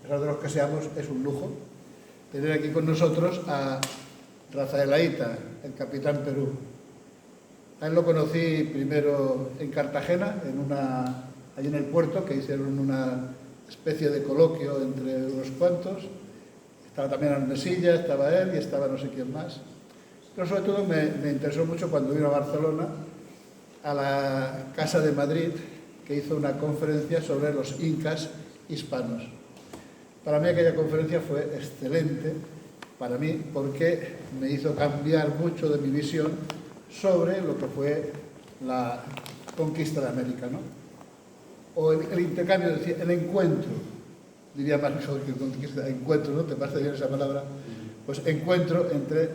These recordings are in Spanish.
pesar de los que seamos, es un lujo tener aquí con nosotros a Rafael Aita, el capitán Perú. A él lo conocí primero en Cartagena, allí en el puerto, que hicieron una especie de coloquio entre unos cuantos. Estaba también Arnesilla, estaba él y estaba no sé quién más. Pero sobre todo me interesó mucho cuando vino a Barcelona, a la Casa de Madrid, que hizo una conferencia sobre los incas hispanos. Para mí aquella conferencia fue excelente, para mí, porque me hizo cambiar mucho de mi visión sobre lo que fue la conquista de América, ¿no? O el intercambio, es decir, el encuentro, diría más mejor que conquista, encuentro, ¿no? ¿Te parece bien esa palabra? Pues encuentro entre,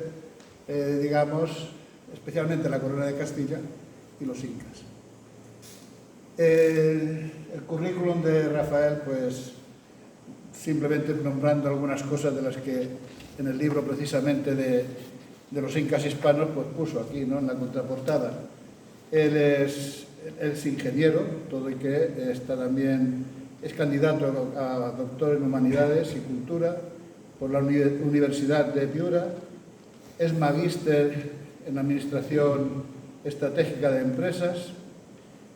digamos, especialmente la corona de Castilla y los incas. El currículum de Rafael, pues, simplemente nombrando algunas cosas de las que en el libro precisamente de los incas hispanos, pues puso aquí, ¿no?, en la contraportada. Él es ingeniero, todo y que es candidato a doctor en Humanidades y Cultura por la Universidad de Piura, es magíster en Administración Estratégica de Empresas,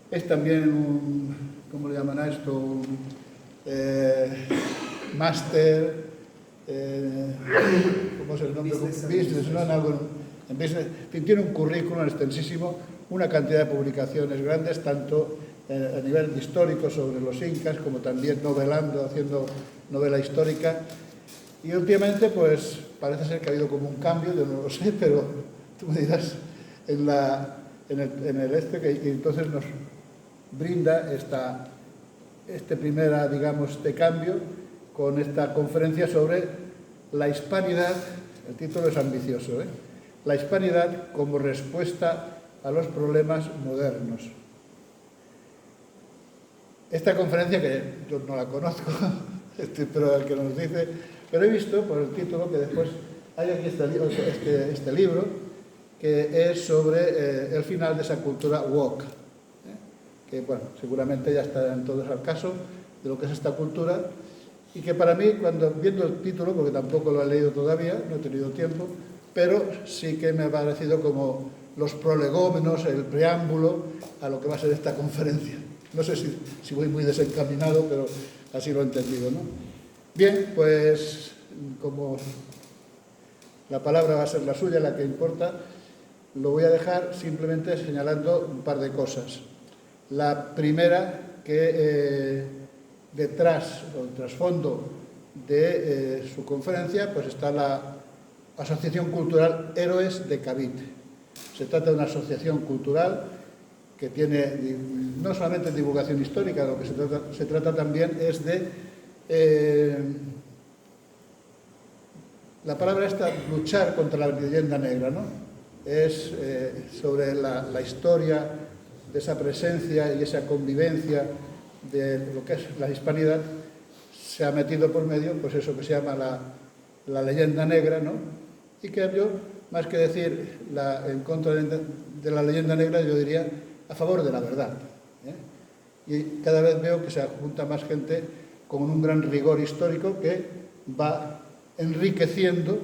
es también ¿cómo le llaman a esto? Máster, ¿cómo es el nombre? Business, ¿no? En business. Tiene un currículum extensísimo, una cantidad de publicaciones grandes, tanto a nivel histórico sobre los incas, como también novelando, haciendo novela histórica. Y últimamente, pues, parece ser que ha habido como un cambio, yo no lo sé, pero tú me dirás, que entonces nos brinda este cambio con esta conferencia sobre la hispanidad. El título es ambicioso, ¿eh? La hispanidad como respuesta a los problemas modernos. Esta conferencia, que yo no la conozco, pero el que nos dice, pero he visto por el título que después hay aquí este libro, que es sobre el final de esa cultura woke, que, bueno, seguramente ya estarán todos al caso de lo que es esta cultura, y que para mí, viendo el título, porque tampoco lo he leído todavía, no he tenido tiempo, pero sí que me ha parecido como los prolegómenos, el preámbulo a lo que va a ser esta conferencia. No sé si voy muy desencaminado, pero así lo he entendido, ¿no? Bien, pues como la palabra va a ser la suya, la que importa, lo voy a dejar simplemente señalando un par de cosas. La primera, que detrás o el trasfondo de su conferencia, pues está la Asociación Cultural Héroes de Cavite. Se trata de una asociación cultural que tiene no solamente divulgación histórica, lo que se trata también es de, la palabra esta, luchar contra la leyenda negra, ¿no? Es sobre la historia de esa presencia y esa convivencia de lo que es la hispanidad. Se ha metido por medio, pues eso que se llama la leyenda negra, ¿no? Y que yo, más que decir en contra de la leyenda negra, yo diría a favor de la verdad, ¿eh? Y cada vez veo que se junta más gente con un gran rigor histórico que va enriqueciendo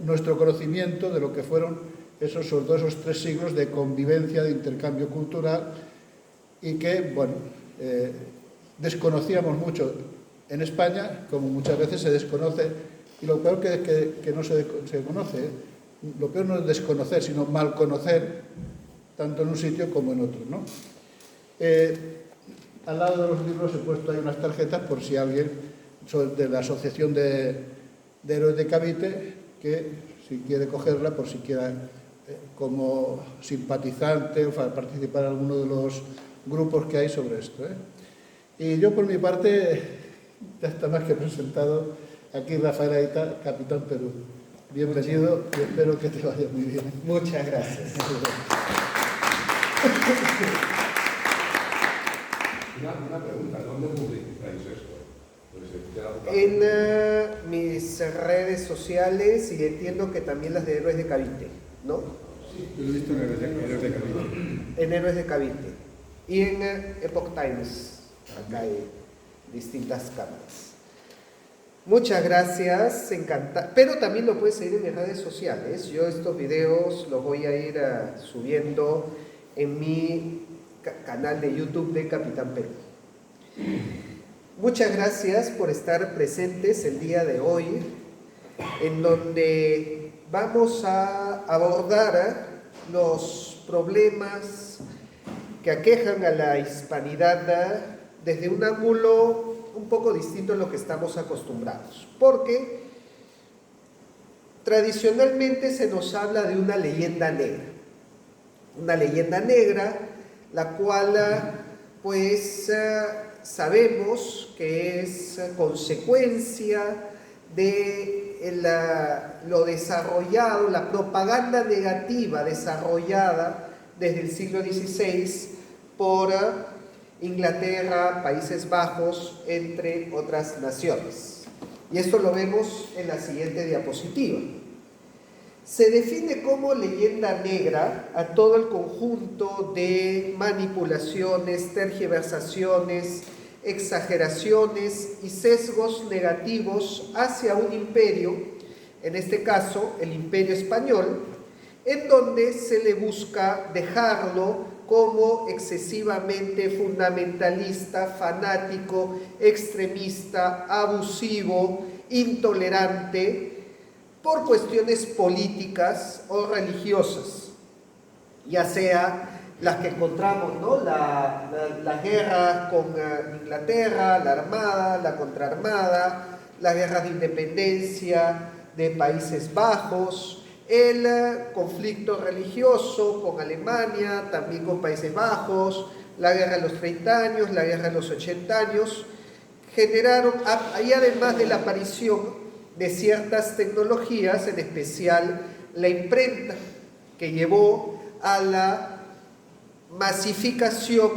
nuestro conocimiento de lo que fueron sobre todo esos 3 siglos de convivencia, de intercambio cultural, y que, bueno, desconocíamos mucho en España, como muchas veces se desconoce, y lo peor que no se conoce, lo peor no es desconocer, sino mal conocer, tanto en un sitio como en otro, ¿no? Al lado de los libros he puesto ahí unas tarjetas por si alguien, de la Asociación de Héroes de Cavite, que si quiere cogerla, por si quiera como simpatizante o para participar en alguno de los grupos que hay sobre esto, ¿eh? Y yo, por mi parte, ya está más que presentado. Aquí Rafael Aita, capitán Perú. Bienvenido y espero que te vaya muy bien. Muchas gracias. Una pregunta, ¿dónde publicitáis esto? En mis redes sociales, y entiendo que también las de Héroes de Cavite, ¿no? Sí, yo lo he visto en Héroes de Cavite. En Héroes de Cavite. Y en Epoch Times, acá hay distintas cámaras. Muchas gracias, encantado. Pero también lo puedes seguir en mis redes sociales. Yo estos videos los voy a ir subiendo en mi canal de YouTube de Capitán Perú. Muchas gracias por estar presentes el día de hoy, en donde vamos a abordar los problemas que aquejan a la hispanidad desde un ángulo un poco distinto a lo que estamos acostumbrados, porque tradicionalmente se nos habla de una leyenda negra, la cual pues sabemos que es consecuencia de lo desarrollado, la propaganda negativa desarrollada desde el siglo XVI por Inglaterra, Países Bajos, entre otras naciones. Y esto lo vemos en la siguiente diapositiva. Se define como leyenda negra a todo el conjunto de manipulaciones, tergiversaciones, exageraciones y sesgos negativos hacia un imperio, en este caso el Imperio Español, en donde se le busca dejarlo como excesivamente fundamentalista, fanático, extremista, abusivo, intolerante, por cuestiones políticas o religiosas, ya sea las que encontramos, ¿no? La guerra con Inglaterra, la armada, la contraarmada, la guerra de independencia de Países Bajos, el conflicto religioso con Alemania, también con Países Bajos, la guerra de los 30 años, la guerra de los 80 años, generaron, y además de la aparición de ciertas tecnologías, en especial la imprenta, que llevó a la masificación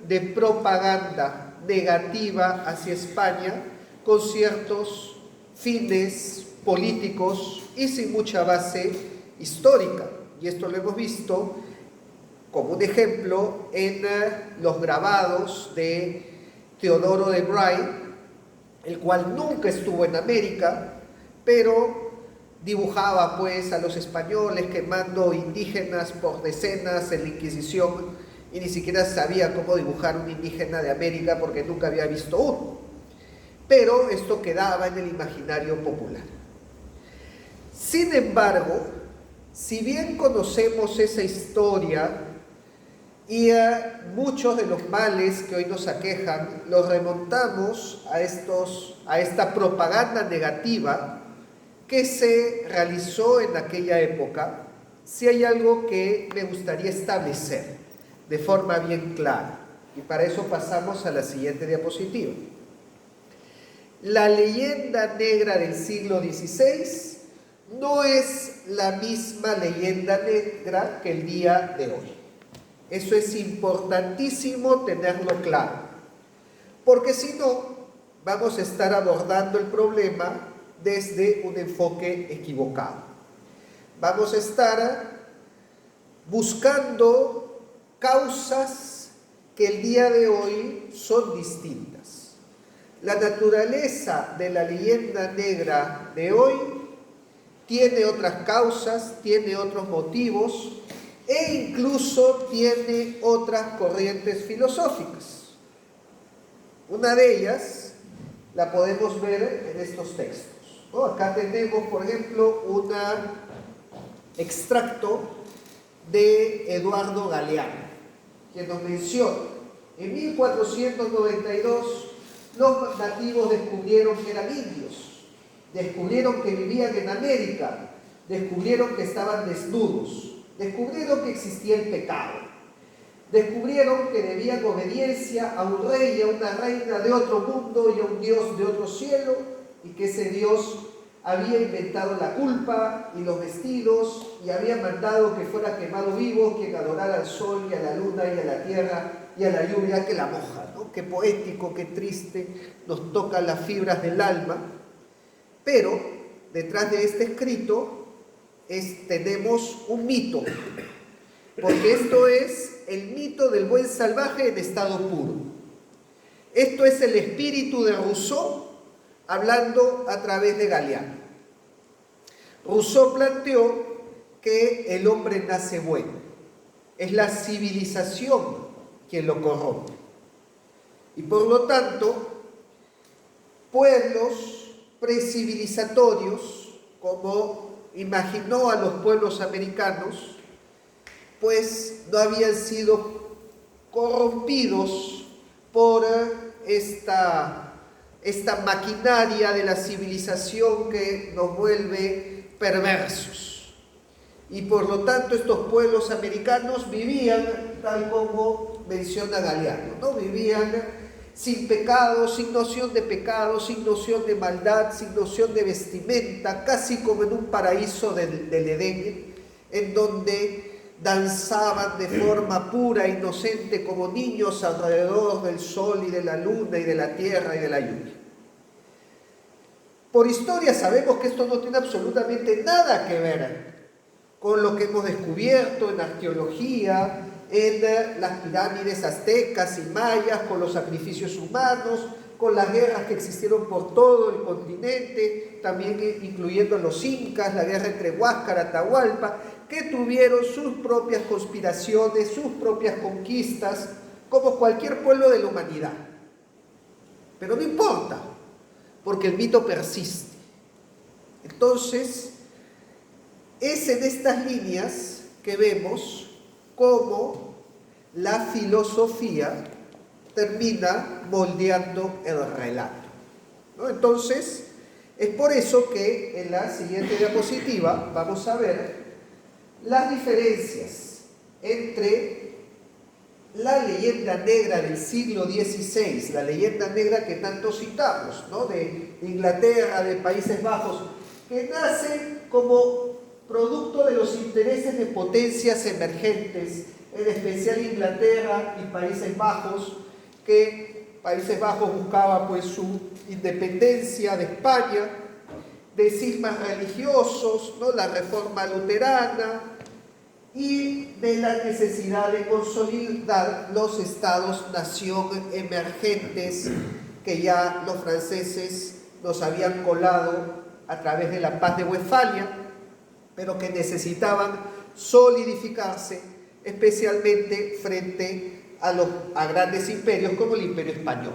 de propaganda negativa hacia España con ciertos fines políticos y sin mucha base histórica. Y esto lo hemos visto como un ejemplo en los grabados de Teodoro de Bray, el cual nunca estuvo en América, pero dibujaba pues a los españoles quemando indígenas por decenas en la Inquisición, y ni siquiera sabía cómo dibujar un indígena de América porque nunca había visto uno. Pero esto quedaba en el imaginario popular. Sin embargo, si bien conocemos esa historia y muchos de los males que hoy nos aquejan los remontamos a esta propaganda negativa que se realizó en aquella época, sí hay algo que me gustaría establecer de forma bien clara, y para eso pasamos a la siguiente diapositiva. La leyenda negra del siglo XVI no es la misma leyenda negra que el día de hoy. Eso es importantísimo tenerlo claro, porque si no, vamos a estar abordando el problema desde un enfoque equivocado. Vamos a estar buscando causas que el día de hoy son distintas. La naturaleza de la leyenda negra de hoy tiene otras causas, tiene otros motivos e incluso tiene otras corrientes filosóficas. Una de ellas la podemos ver en estos textos, ¿no? Acá tenemos, por ejemplo, un extracto de Eduardo Galeano, que nos menciona: en 1492 los nativos descubrieron que eran indios, descubrieron que vivían en América, descubrieron que estaban desnudos, descubrieron que existía el pecado, descubrieron que debían obediencia a un rey y a una reina de otro mundo y a un Dios de otro cielo, y que ese Dios había inventado la culpa y los vestidos y había mandado que fuera quemado vivo quien adorara al sol y a la luna y a la tierra y a la lluvia que la moja, ¿no? Qué poético, qué triste, nos toca las fibras del alma. Pero detrás de este escrito tenemos un mito, porque esto es el mito del buen salvaje en estado puro. Esto es el espíritu de Rousseau hablando a través de Galeano. Rousseau planteó que el hombre nace bueno, es la civilización quien lo corrompe. Y por lo tanto, pueblos precivilizatorios, como imaginó a los pueblos americanos, pues no habían sido corrompidos por esta maquinaria de la civilización que nos vuelve perversos. Y por lo tanto estos pueblos americanos vivían tal como menciona Galeano, ¿no? Vivían sin pecado, sin noción de pecado, sin noción de maldad, sin noción de vestimenta, casi como en un paraíso del Edén, en donde danzaban de forma pura e inocente como niños alrededor del sol y de la luna y de la tierra y de la lluvia. Por historia sabemos que esto no tiene absolutamente nada que ver con lo que hemos descubierto en arqueología, en las pirámides aztecas y mayas, con los sacrificios humanos, con las guerras que existieron por todo el continente, también incluyendo los incas, la guerra entre Huáscar y Atahualpa, que tuvieron sus propias conspiraciones, sus propias conquistas, como cualquier pueblo de la humanidad. Pero no importa, porque el mito persiste. Entonces, es en estas líneas que vemos cómo la filosofía termina moldeando el relato, ¿no? Entonces, es por eso que en la siguiente diapositiva vamos a ver las diferencias entre la leyenda negra del siglo XVI, la leyenda negra que tanto citamos, ¿no? De Inglaterra, de Países Bajos, que nace como producto de los intereses de potencias emergentes, en especial Inglaterra y Países Bajos, que Países Bajos buscaba pues su independencia de España, de cismas religiosos, ¿no? La reforma luterana y de la necesidad de consolidar los estados-nación emergentes que ya los franceses nos habían colado a través de la paz de Westfalia, pero que necesitaban solidificarse especialmente frente a grandes imperios como el Imperio Español.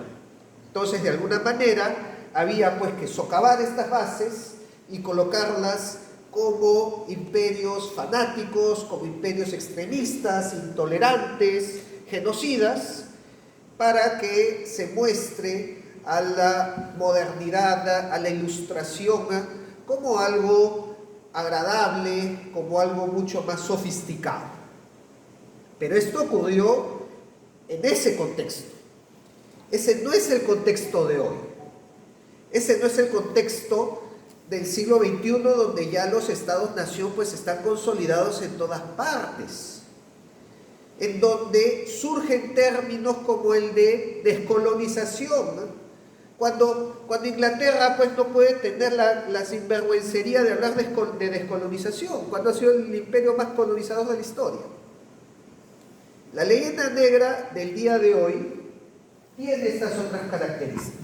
Entonces, de alguna manera, había pues que socavar estas bases y colocarlas como imperios fanáticos, como imperios extremistas, intolerantes, genocidas, para que se muestre a la modernidad, a la ilustración, como algo agradable, como algo mucho más sofisticado. Pero esto ocurrió en ese contexto. Ese no es el contexto de hoy. Ese no es el contexto del siglo XXI, donde ya los estados-nación pues están consolidados en todas partes, en donde surgen términos como el de descolonización, ¿no? Cuando Inglaterra pues no puede tener la sinvergüencería de hablar de descolonización, cuando ha sido el imperio más colonizador de la historia. La leyenda negra del día de hoy tiene estas otras características.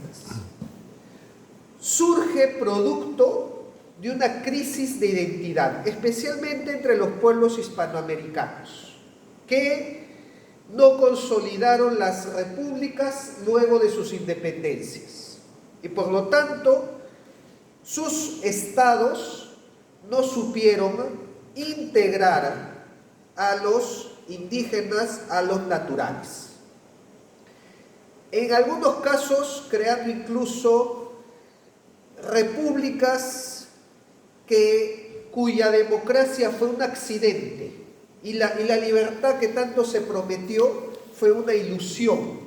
Surge producto de una crisis de identidad, especialmente entre los pueblos hispanoamericanos, que no consolidaron las repúblicas luego de sus independencias. Y por lo tanto, sus estados no supieron integrar a los indígenas a los naturales. En algunos casos, creando incluso repúblicas cuya democracia fue un accidente y la libertad que tanto se prometió fue una ilusión.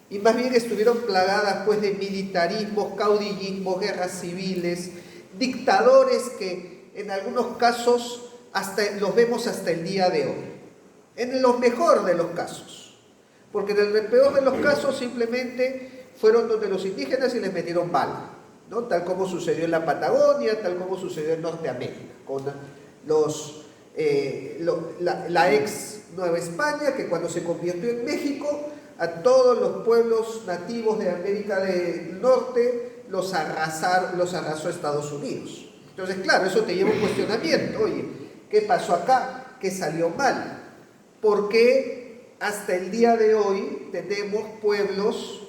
Y más bien estuvieron plagadas pues de militarismos, caudillismos, guerras civiles, dictadores que en algunos casos los vemos hasta el día de hoy. En lo mejor de los casos, porque en el peor de los casos simplemente fueron donde los indígenas y les metieron bala, ¿no? Tal como sucedió en la Patagonia, tal como sucedió en Norteamérica, con la ex Nueva España, que cuando se convirtió en México a todos los pueblos nativos de América del Norte, los arrasó Estados Unidos. Entonces, claro, eso te lleva a un cuestionamiento. Oye, ¿qué pasó acá? ¿Qué salió mal? ¿Por qué hasta el día de hoy tenemos pueblos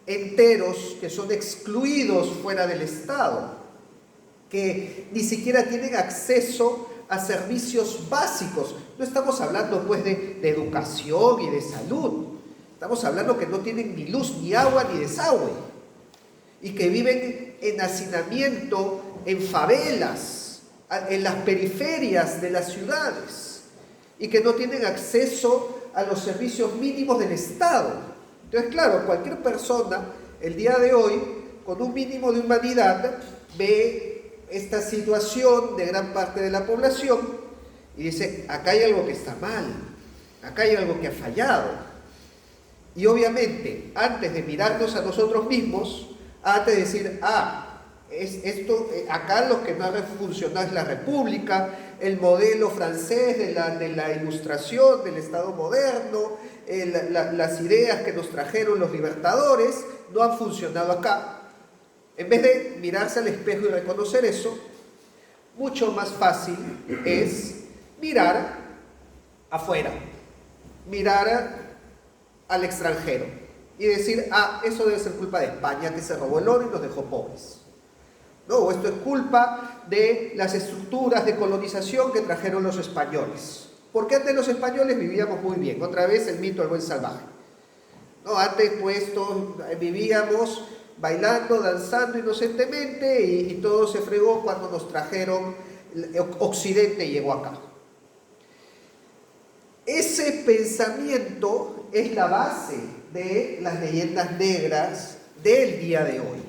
enteros que son excluidos fuera del Estado, que ni siquiera tienen acceso a servicios básicos? No estamos hablando pues de educación y de salud, estamos hablando que no tienen ni luz, ni agua, ni desagüe, y que viven en hacinamiento, en favelas, en las periferias de las ciudades, y que no tienen acceso a los servicios mínimos del Estado. Entonces, claro, cualquier persona el día de hoy, con un mínimo de humanidad, ve esta situación de gran parte de la población y dice, acá hay algo que está mal, acá hay algo que ha fallado. Y obviamente, antes de mirarnos a nosotros mismos, antes de decir, acá lo que no ha funcionado es la República, el modelo francés de la Ilustración, del Estado moderno, las ideas que nos trajeron los libertadores, no han funcionado acá. En vez de mirarse al espejo y reconocer eso, mucho más fácil es mirar afuera, mirar al extranjero y decir, eso debe ser culpa de España, que se robó el oro y nos dejó pobres. No, o esto es culpa de las estructuras de colonización que trajeron los españoles. Porque antes los españoles vivíamos muy bien. Otra vez el mito del buen salvaje. No, antes pues todos vivíamos bailando, danzando inocentemente y todo se fregó cuando nos trajeron, Occidente llegó acá. Ese pensamiento es la base de las leyendas negras del día de hoy.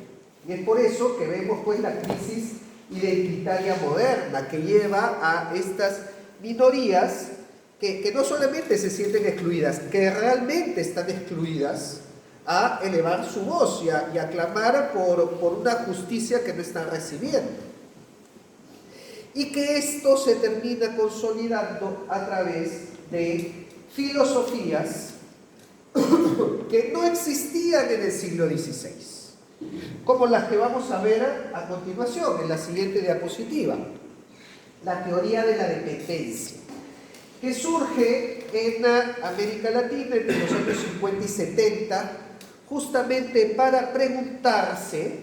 Y es por eso que vemos pues la crisis identitaria moderna que lleva a estas minorías que no solamente se sienten excluidas, que realmente están excluidas, a elevar su voz y a clamar por una justicia que no están recibiendo. Y que esto se termina consolidando a través de filosofías que no existían en el siglo XVI, como las que vamos a ver a continuación, en la siguiente diapositiva. La teoría de la dependencia, que surge en América Latina entre los años 50 y 70, justamente para preguntarse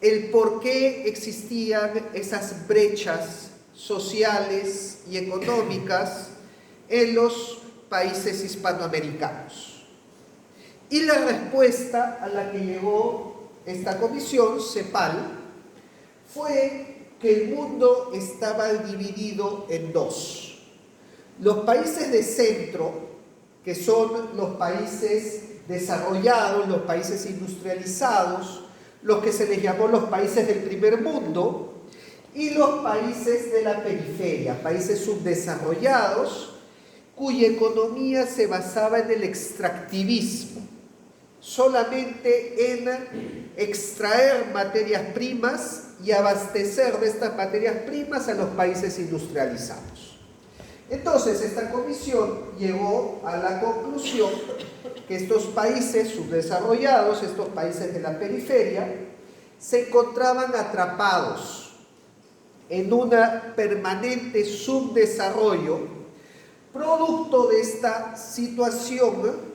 el por qué existían esas brechas sociales y económicas en los países hispanoamericanos. Y la respuesta a la que llegó esta comisión, CEPAL, fue que el mundo estaba dividido en dos. Los países de centro, que son los países desarrollados, los países industrializados, los que se les llamó los países del primer mundo, y los países de la periferia, países subdesarrollados, cuya economía se basaba en el extractivismo, solamente en extraer materias primas y abastecer de estas materias primas a los países industrializados. Entonces, esta comisión llegó a la conclusión que estos países subdesarrollados, estos países de la periferia, se encontraban atrapados en un permanente subdesarrollo, producto de esta situación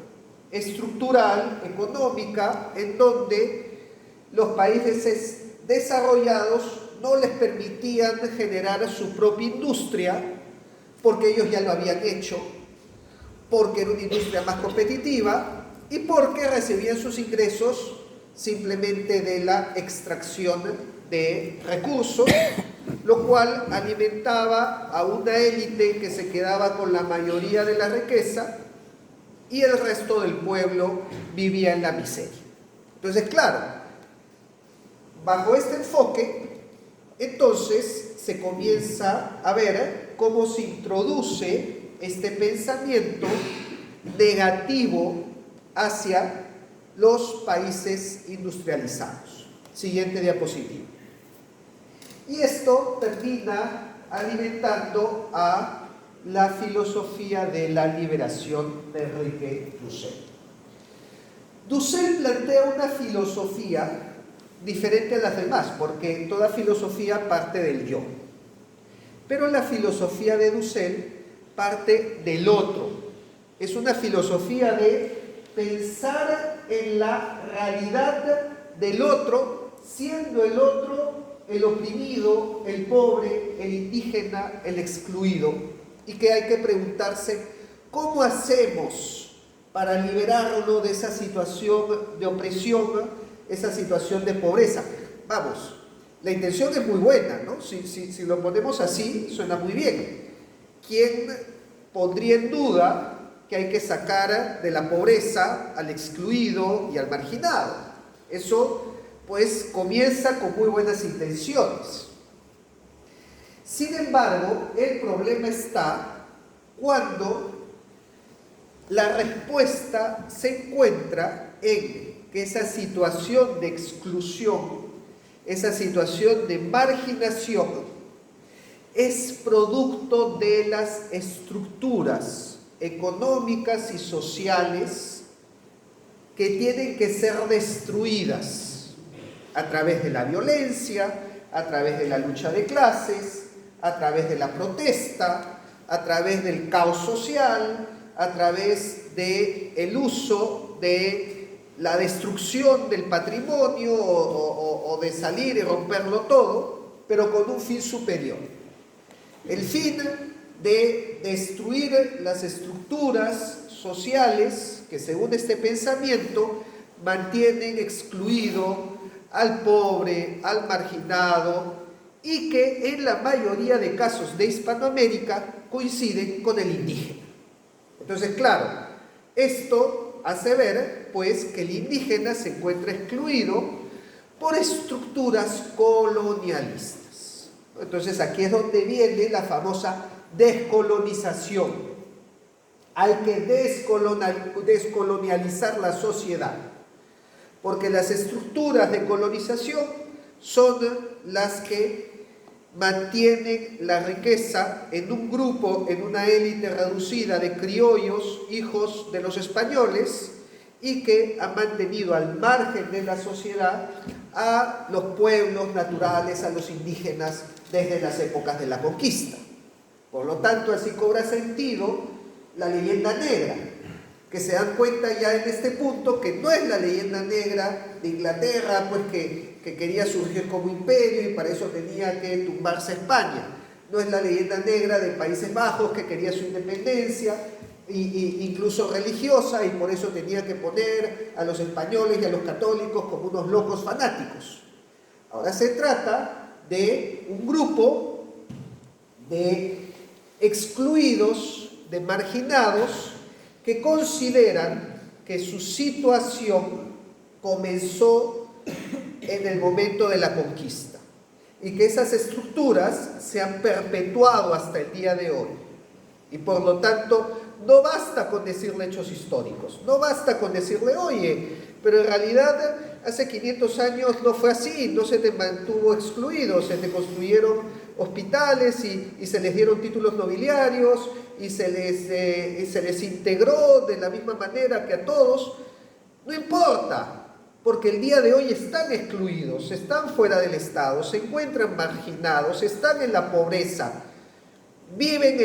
estructural, económica, en donde los países desarrollados no les permitían generar su propia industria, porque ellos ya lo habían hecho, porque era una industria más competitiva y porque recibían sus ingresos simplemente de la extracción de recursos, lo cual alimentaba a una élite que se quedaba con la mayoría de la riqueza y el resto del pueblo vivía en la miseria. Entonces, claro, bajo este enfoque, entonces se comienza a ver cómo se introduce este pensamiento negativo hacia los países industrializados. Siguiente diapositiva. Y esto termina alimentando a la filosofía de la liberación de Enrique Dussel. Dussel plantea una filosofía diferente a las demás, porque toda filosofía parte del yo. Pero la filosofía de Dussel parte del otro. Es una filosofía de pensar en la realidad del otro, siendo el otro el oprimido, el pobre, el indígena, el excluido, y que hay que preguntarse cómo hacemos para liberarlo de esa situación de opresión, esa situación de pobreza. Vamos, la intención es muy buena, ¿no? Si lo ponemos así, suena muy bien. ¿Quién pondría en duda que hay que sacar de la pobreza al excluido y al marginado? Eso, pues, comienza con muy buenas intenciones. Sin embargo, el problema está cuando la respuesta se encuentra en que esa situación de exclusión, esa situación de marginación, es producto de las estructuras económicas y sociales que tienen que ser destruidas a través de la violencia, a través de la lucha de clases, a través de la protesta, a través del caos social, a través del uso de la destrucción del patrimonio o de salir y romperlo todo, pero con un fin superior. El fin de destruir las estructuras sociales que, según este pensamiento, mantienen excluido al pobre, al marginado, y que en la mayoría de casos de Hispanoamérica coinciden con el indígena. Entonces, claro, esto hace ver, pues, que el indígena se encuentra excluido por estructuras colonialistas. Entonces, aquí es donde viene la famosa descolonización. Hay que descolonializar la sociedad, porque las estructuras de colonización son las que mantienen la riqueza en un grupo, en una élite reducida de criollos, hijos de los españoles, y que han mantenido al margen de la sociedad a los pueblos naturales, a los indígenas, desde las épocas de la conquista. Por lo tanto, así cobra sentido la leyenda negra, que se dan cuenta ya en este punto que no es la leyenda negra de Inglaterra, pues que quería surgir como imperio y para eso tenía que tumbarse España. No es la leyenda negra de Países Bajos, que quería su independencia, incluso religiosa, y por eso tenía que poner a los españoles y a los católicos como unos locos fanáticos. Ahora se trata de un grupo de excluidos, de marginados, que consideran que su situación comenzó en el momento de la conquista y que esas estructuras se han perpetuado hasta el día de hoy. Y por lo tanto, no basta con decirle hechos históricos, no basta con decirle, oye, pero en realidad hace 500 años no fue así, no se te mantuvo excluido, se te construyeron hospitales y se les dieron títulos nobiliarios y se les integró de la misma manera que a todos. No importa, porque el día de hoy están excluidos, están fuera del Estado, se encuentran marginados, están en la pobreza, viven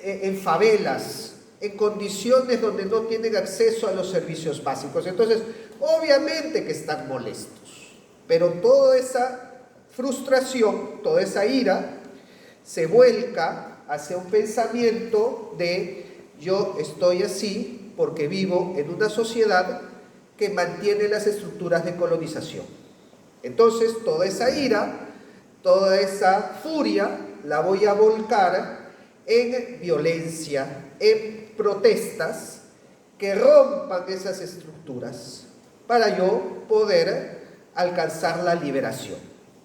en favelas, en condiciones donde no tienen acceso a los servicios básicos. Entonces, obviamente que están molestos, pero toda esa frustración, toda esa ira, se vuelca hacia un pensamiento de yo estoy así porque vivo en una sociedad que mantiene las estructuras de colonización. Entonces, toda esa ira, toda esa furia, la voy a volcar en violencia, en protestas que rompan esas estructuras para yo poder alcanzar la liberación.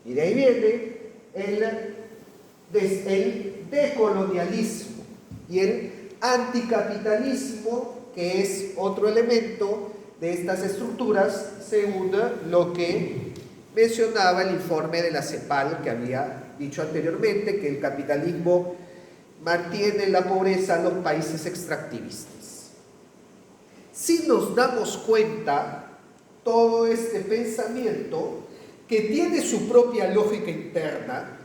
Y de ahí viene el decolonialismo y el anticapitalismo, que es otro elemento de estas estructuras, según lo que mencionaba el informe de la CEPAL, que había dicho anteriormente, que el capitalismo mantiene la pobreza en los países extractivistas. si nos damos cuenta, todo este pensamiento, que tiene su propia lógica interna,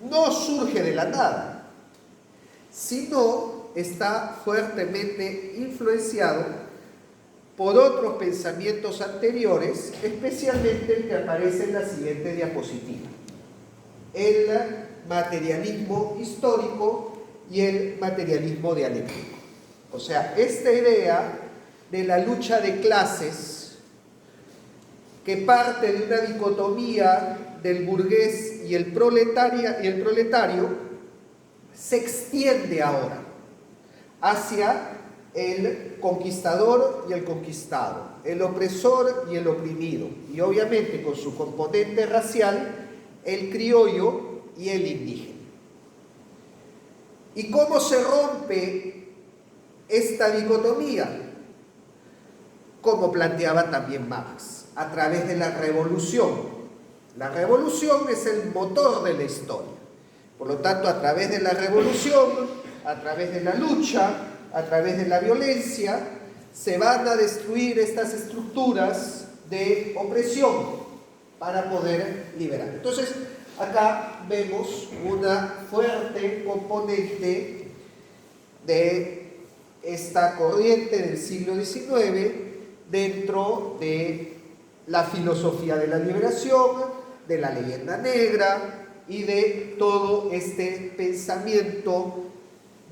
no surge de la nada, sino está fuertemente influenciado por otros pensamientos anteriores, especialmente el que aparece en la siguiente diapositiva: el materialismo histórico y el materialismo dialéctico. O sea, esta idea de la lucha de clases, que parte de una dicotomía del burgués y el proletario, se extiende ahora hacia el conquistador y el conquistado, el opresor y el oprimido, y obviamente con su componente racial, el criollo y el indígena. ¿Y cómo se rompe esta dicotomía? Como planteaba también Marx, a través de la revolución. La revolución es el motor de la historia. Por lo tanto, a través de la revolución, a través de la lucha, a través de la violencia, se van a destruir estas estructuras de opresión para poder liberar. Entonces, acá vemos una fuerte componente de esta corriente del siglo XIX dentro de la filosofía de la liberación, de la leyenda negra y de todo este pensamiento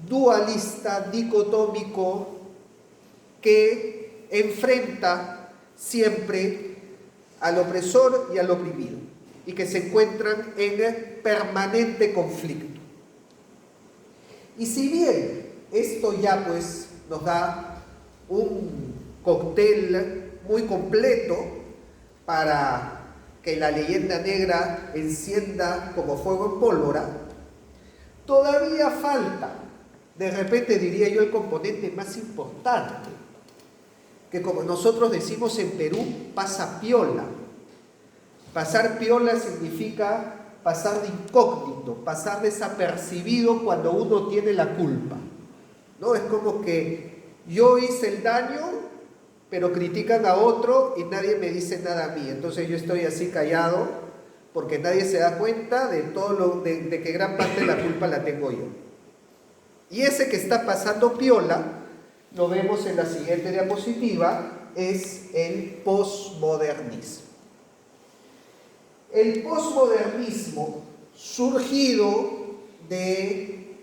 dualista, dicotómico, que enfrenta siempre al opresor y al oprimido, y que se encuentran en permanente conflicto. Y si bien esto ya pues nos da un cóctel muy completo para que la leyenda negra encienda como fuego en pólvora, todavía falta, de repente diría yo, el componente más importante, que como nosotros decimos en Perú, pasa piola. Pasar piola significa pasar de incógnito, pasar desapercibido cuando uno tiene la culpa, ¿no? Es como que yo hice el daño, pero critican a otro y nadie me dice nada a mí. Entonces yo estoy así callado porque nadie se da cuenta de todo de que gran parte de la culpa la tengo yo. Y ese que está pasando piola, lo vemos en la siguiente diapositiva, es el posmodernismo. El posmodernismo, surgido de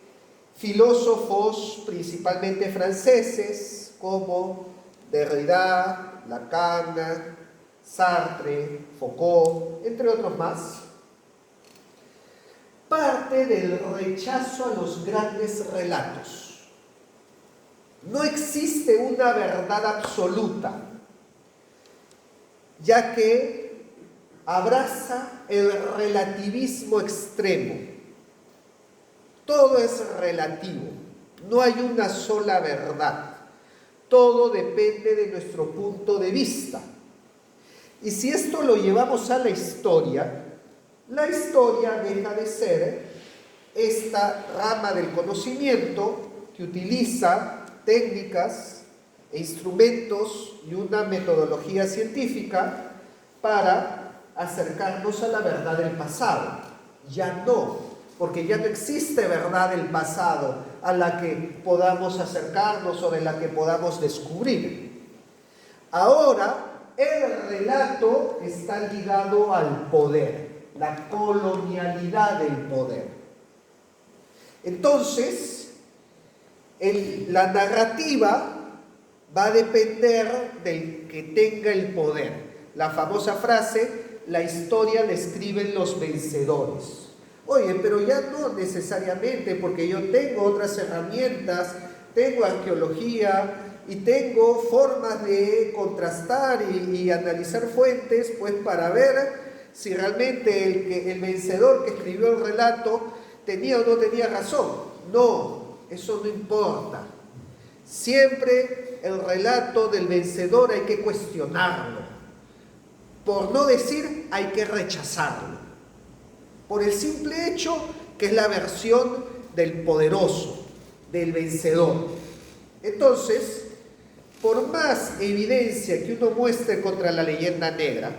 filósofos principalmente franceses como Derrida, Lacan, Sartre, Foucault, entre otros más, parte del rechazo a los grandes relatos. No existe una verdad absoluta, ya que abraza el relativismo extremo. Todo es relativo, no hay una sola verdad. Todo depende de nuestro punto de vista. Y si esto lo llevamos a la historia deja de ser esta rama del conocimiento que utiliza técnicas e instrumentos y una metodología científica para acercarnos a la verdad del pasado. Ya no, porque ya no existe verdad del pasado a la que podamos acercarnos o de la que podamos descubrir. Ahora el relato está ligado al poder, la colonialidad del poder. Entonces, la narrativa va a depender del que tenga el poder. La famosa frase, la historia la escriben los vencedores. Oye, pero ya no necesariamente, porque yo tengo otras herramientas, tengo arqueología y tengo formas de contrastar y analizar fuentes, pues para ver si realmente el vencedor que escribió el relato tenía o no tenía razón. No, eso no importa. Siempre el relato del vencedor hay que cuestionarlo. Por no decir, hay que rechazarlo. Por el simple hecho que es la versión del poderoso, del vencedor. Entonces, por más evidencia que uno muestre contra la leyenda negra,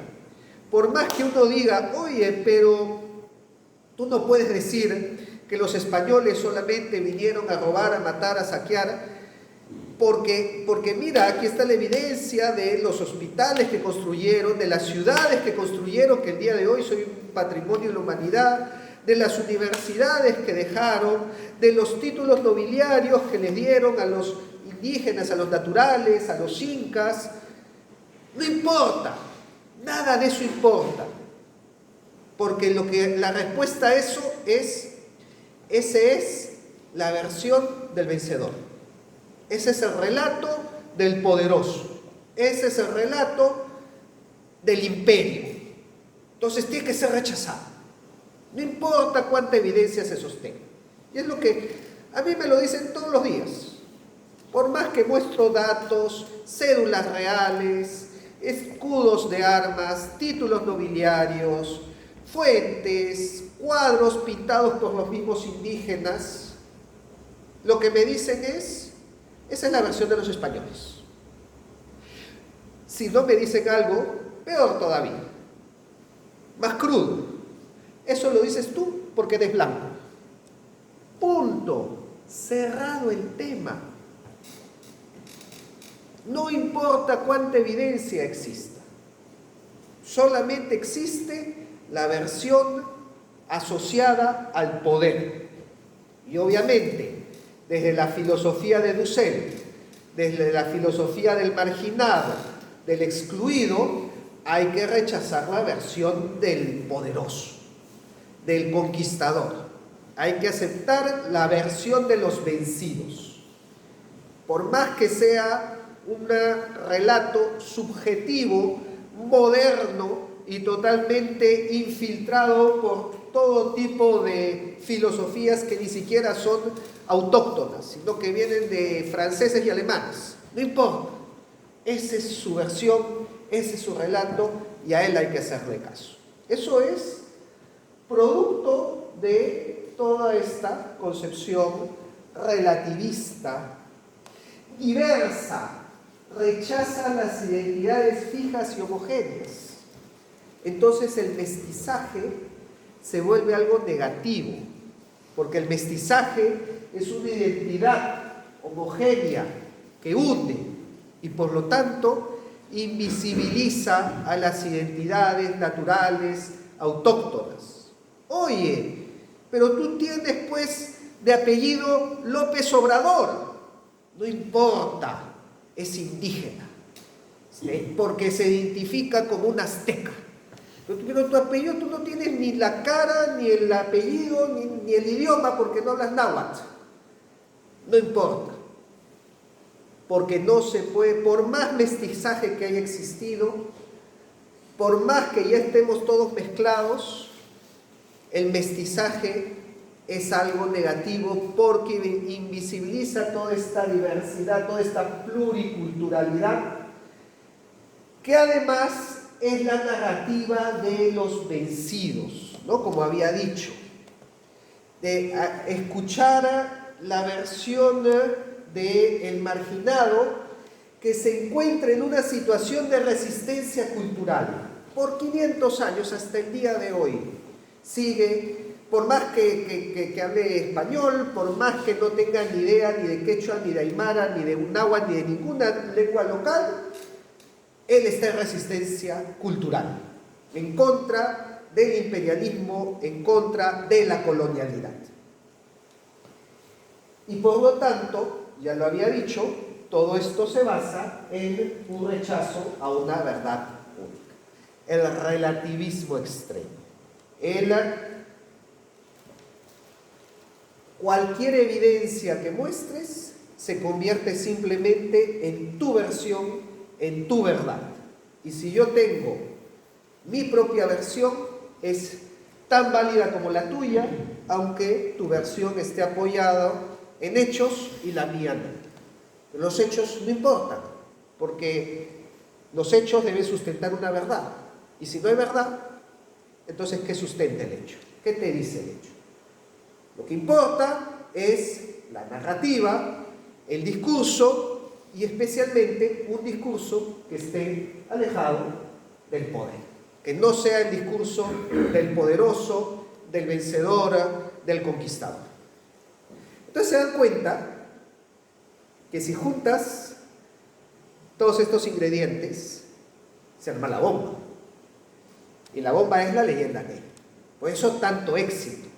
por más que uno diga, oye, pero tú no puedes decir que los españoles solamente vinieron a robar, a matar, a saquear, porque mira, aquí está la evidencia de los hospitales que construyeron, de las ciudades que construyeron, que el día de hoy son un patrimonio de la humanidad, de las universidades que dejaron, de los títulos nobiliarios que les dieron a los indígenas, a los naturales, a los incas. No importa, nada de eso importa, porque la respuesta a eso esa es la versión del vencedor. Ese es el relato del poderoso. Ese es el relato del imperio. Entonces tiene que ser rechazado. No importa cuánta evidencia se sostenga. Y es lo que a mí me lo dicen todos los días. Por más que muestro datos, cédulas reales, escudos de armas, títulos nobiliarios, fuentes, cuadros pintados por los mismos indígenas, lo que me dicen esa es la versión de los españoles. Si no me dicen algo, peor todavía, más crudo. Eso lo dices tú porque eres blanco. Punto. Cerrado el tema. No importa cuánta evidencia exista. Solamente existe la versión asociada al poder. Y obviamente, desde la filosofía de Dussel, desde la filosofía del marginado, del excluido, hay que rechazar la versión del poderoso, del conquistador. Hay que aceptar la versión de los vencidos. Por más que sea un relato subjetivo, moderno y totalmente infiltrado por todo tipo de filosofías que ni siquiera son autóctonas, sino que vienen de franceses y alemanes. No importa. Esa es su versión, ese es su relato y a él hay que hacerle caso. Eso es producto de toda esta concepción relativista, diversa, rechaza las identidades fijas y homogéneas. Entonces el mestizaje se vuelve algo negativo, porque el mestizaje es una identidad homogénea que une y por lo tanto invisibiliza a las identidades naturales autóctonas. Oye, pero tú tienes pues de apellido López Obrador. No importa, es indígena, ¿sí? Porque se identifica como un azteca. Pero tu apellido, tú no tienes ni la cara, ni el apellido, ni el idioma, porque no hablas náhuatl. No importa. Porque no se puede, por más mestizaje que haya existido, por más que ya estemos todos mezclados, el mestizaje es algo negativo porque invisibiliza toda esta diversidad, toda esta pluriculturalidad, que además es la narrativa de los vencidos, ¿no? Como había dicho, de escuchar la versión del marginado que se encuentra en una situación de resistencia cultural. Por 500 años hasta el día de hoy sigue, por más que hable español, por más que no tenga ni idea ni de quechua, ni de aymara, ni de náhuatl, ni de ninguna lengua local, él está en resistencia cultural, en contra del imperialismo, en contra de la colonialidad. Y por lo tanto, ya lo había dicho, todo esto se basa en un rechazo a una verdad única. El relativismo extremo. Cualquier evidencia que muestres se convierte simplemente en tu versión, en tu verdad. Y si yo tengo mi propia versión, es tan válida como la tuya, aunque tu versión esté apoyada en hechos y la mía no. Los hechos no importan, porque los hechos deben sustentar una verdad. Y si no hay verdad, entonces ¿qué sustenta el hecho? ¿Qué te dice el hecho? Lo que importa es la narrativa el discurso, y especialmente un discurso que esté alejado del poder, que no sea el discurso del poderoso, del vencedor, del conquistador. Entonces se dan cuenta que si juntas todos estos ingredientes, se arma la bomba. Y la bomba es la leyenda negra. Por eso tanto éxito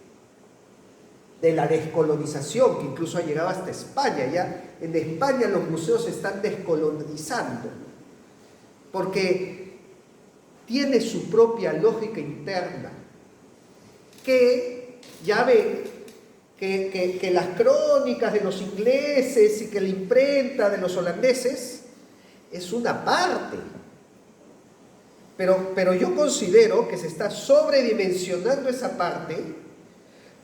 de la descolonización, que incluso ha llegado hasta España. Ya en España los museos se están descolonizando, porque tiene su propia lógica interna, que ya ven que las crónicas de los ingleses y que la imprenta de los holandeses es una parte. Pero yo considero que se está sobredimensionando esa parte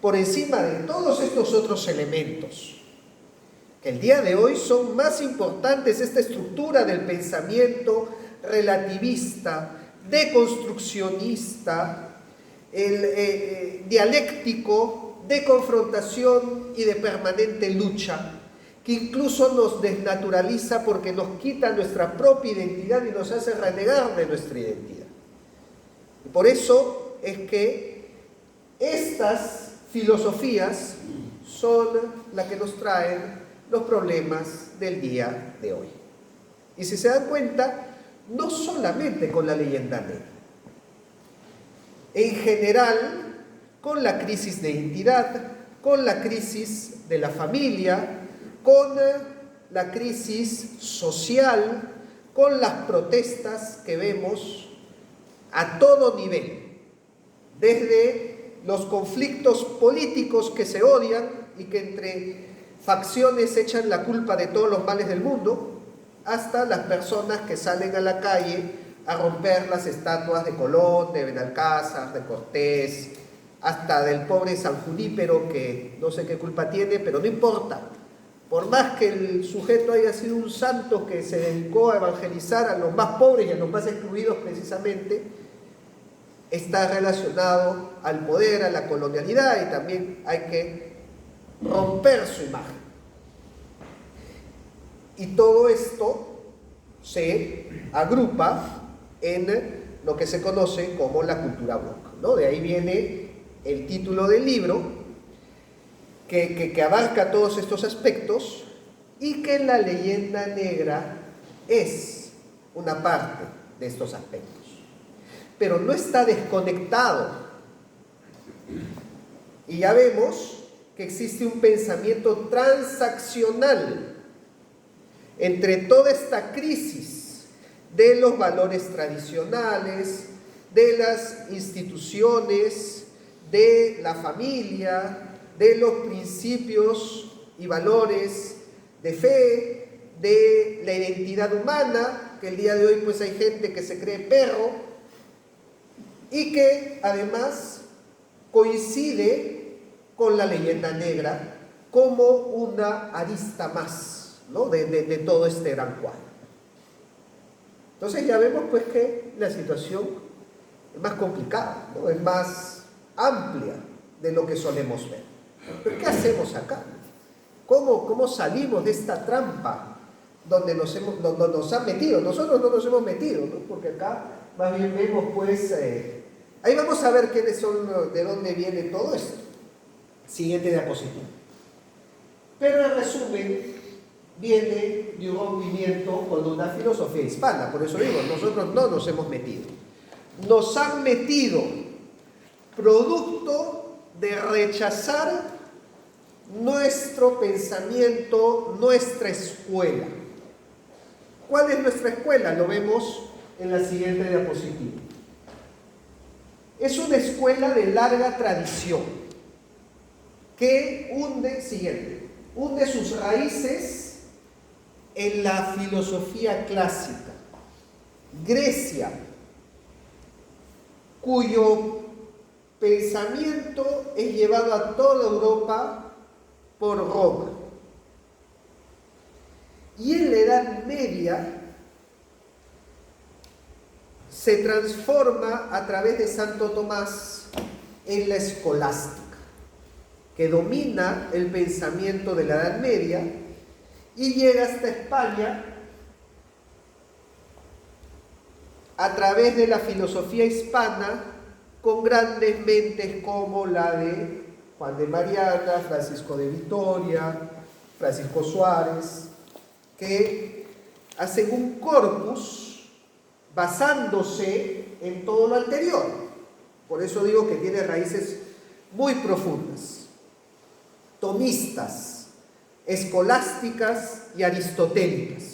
por encima de todos estos otros elementos, que el día de hoy son más importantes. Esta estructura del pensamiento relativista, deconstruccionista, el dialéctico, de confrontación y de permanente lucha, que incluso nos desnaturaliza porque nos quita nuestra propia identidad y nos hace renegar de nuestra identidad. Y por eso es que estas filosofías son las que nos traen los problemas del día de hoy. Y si se dan cuenta, no solamente con la leyenda negra, en general, con la crisis de identidad, con la crisis de la familia, con la crisis social, con las protestas que vemos a todo nivel, desde los conflictos políticos que se odian y que entre facciones echan la culpa de todos los males del mundo, hasta las personas que salen a la calle a romper las estatuas de Colón, de Benalcázar, de Cortés, hasta del pobre San Junípero, que no sé qué culpa tiene, pero no importa. Por más que el sujeto haya sido un santo que se dedicó a evangelizar a los más pobres y a los más excluidos precisamente, está relacionado al poder, a la colonialidad, y también hay que romper su imagen. Y todo esto se agrupa en lo que se conoce como la cultura woke, ¿no? De ahí viene el título del libro, que abarca todos estos aspectos, y que la leyenda negra es una parte de estos aspectos. Pero no está desconectado. Y ya vemos que existe un pensamiento transaccional entre toda esta crisis de los valores tradicionales, de las instituciones, de la familia, de los principios y valores de fe, de la identidad humana, que el día de hoy pues hay gente que se cree perro, y que además coincide con la leyenda negra como una arista más, ¿no? de todo este gran cuadro. Entonces ya vemos pues que la situación es más complicada, ¿no? Es más amplia de lo que solemos ver. ¿Pero qué hacemos acá? ¿Cómo salimos de esta trampa donde nos han metido? Nosotros no nos hemos metido, ¿no? Porque acá más bien vemos pues... ahí vamos a ver quiénes son, de dónde viene todo esto. Siguiente diapositiva. Pero en resumen, viene de un rompimiento con una filosofía hispana. Por eso digo, nosotros no nos hemos metido. Nos han metido producto de rechazar nuestro pensamiento, nuestra escuela. ¿Cuál es nuestra escuela? Lo vemos en la siguiente diapositiva. Es una escuela de larga tradición que hunde sus raíces en la filosofía clásica. Grecia, cuyo pensamiento es llevado a toda Europa por Roma. Y en la Edad Media se transforma a través de Santo Tomás en la escolástica, que domina el pensamiento de la Edad Media y llega hasta España a través de la filosofía hispana con grandes mentes como la de Juan de Mariana, Francisco de Vitoria, Francisco Suárez, que hacen un corpus basándose en todo lo anterior. Por eso digo que tiene raíces muy profundas, tomistas, escolásticas y aristotélicas.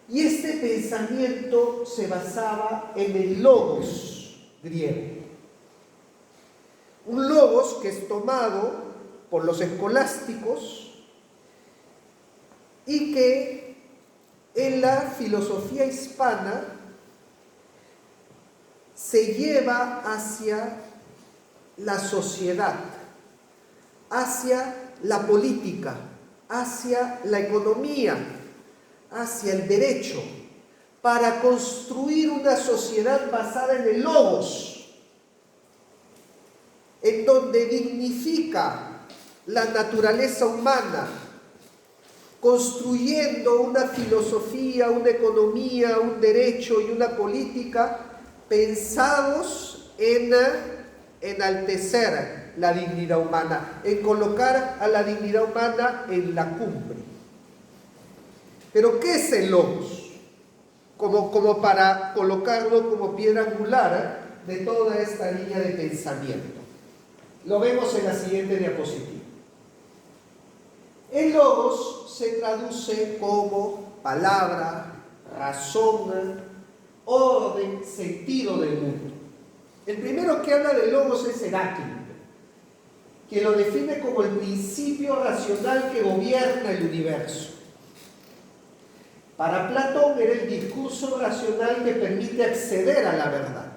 Y este pensamiento se basaba en el logos griego. Un logos que es tomado por los escolásticos y que en la filosofía hispana se lleva hacia la sociedad, hacia la política, hacia la economía, hacia el derecho, para construir una sociedad basada en el logos, en donde dignifica la naturaleza humana, construyendo una filosofía, una economía, un derecho y una política pensados en enaltecer la dignidad humana, en colocar a la dignidad humana en la cumbre. Pero ¿qué es el logos? Como para colocarlo como piedra angular de toda esta línea de pensamiento. Lo vemos en la siguiente diapositiva. El logos se traduce como palabra, razón, orden, sentido del mundo. El primero que habla de logos es Heráclito, que lo define como el principio racional que gobierna el universo. Para Platón era el discurso racional que permite acceder a la verdad.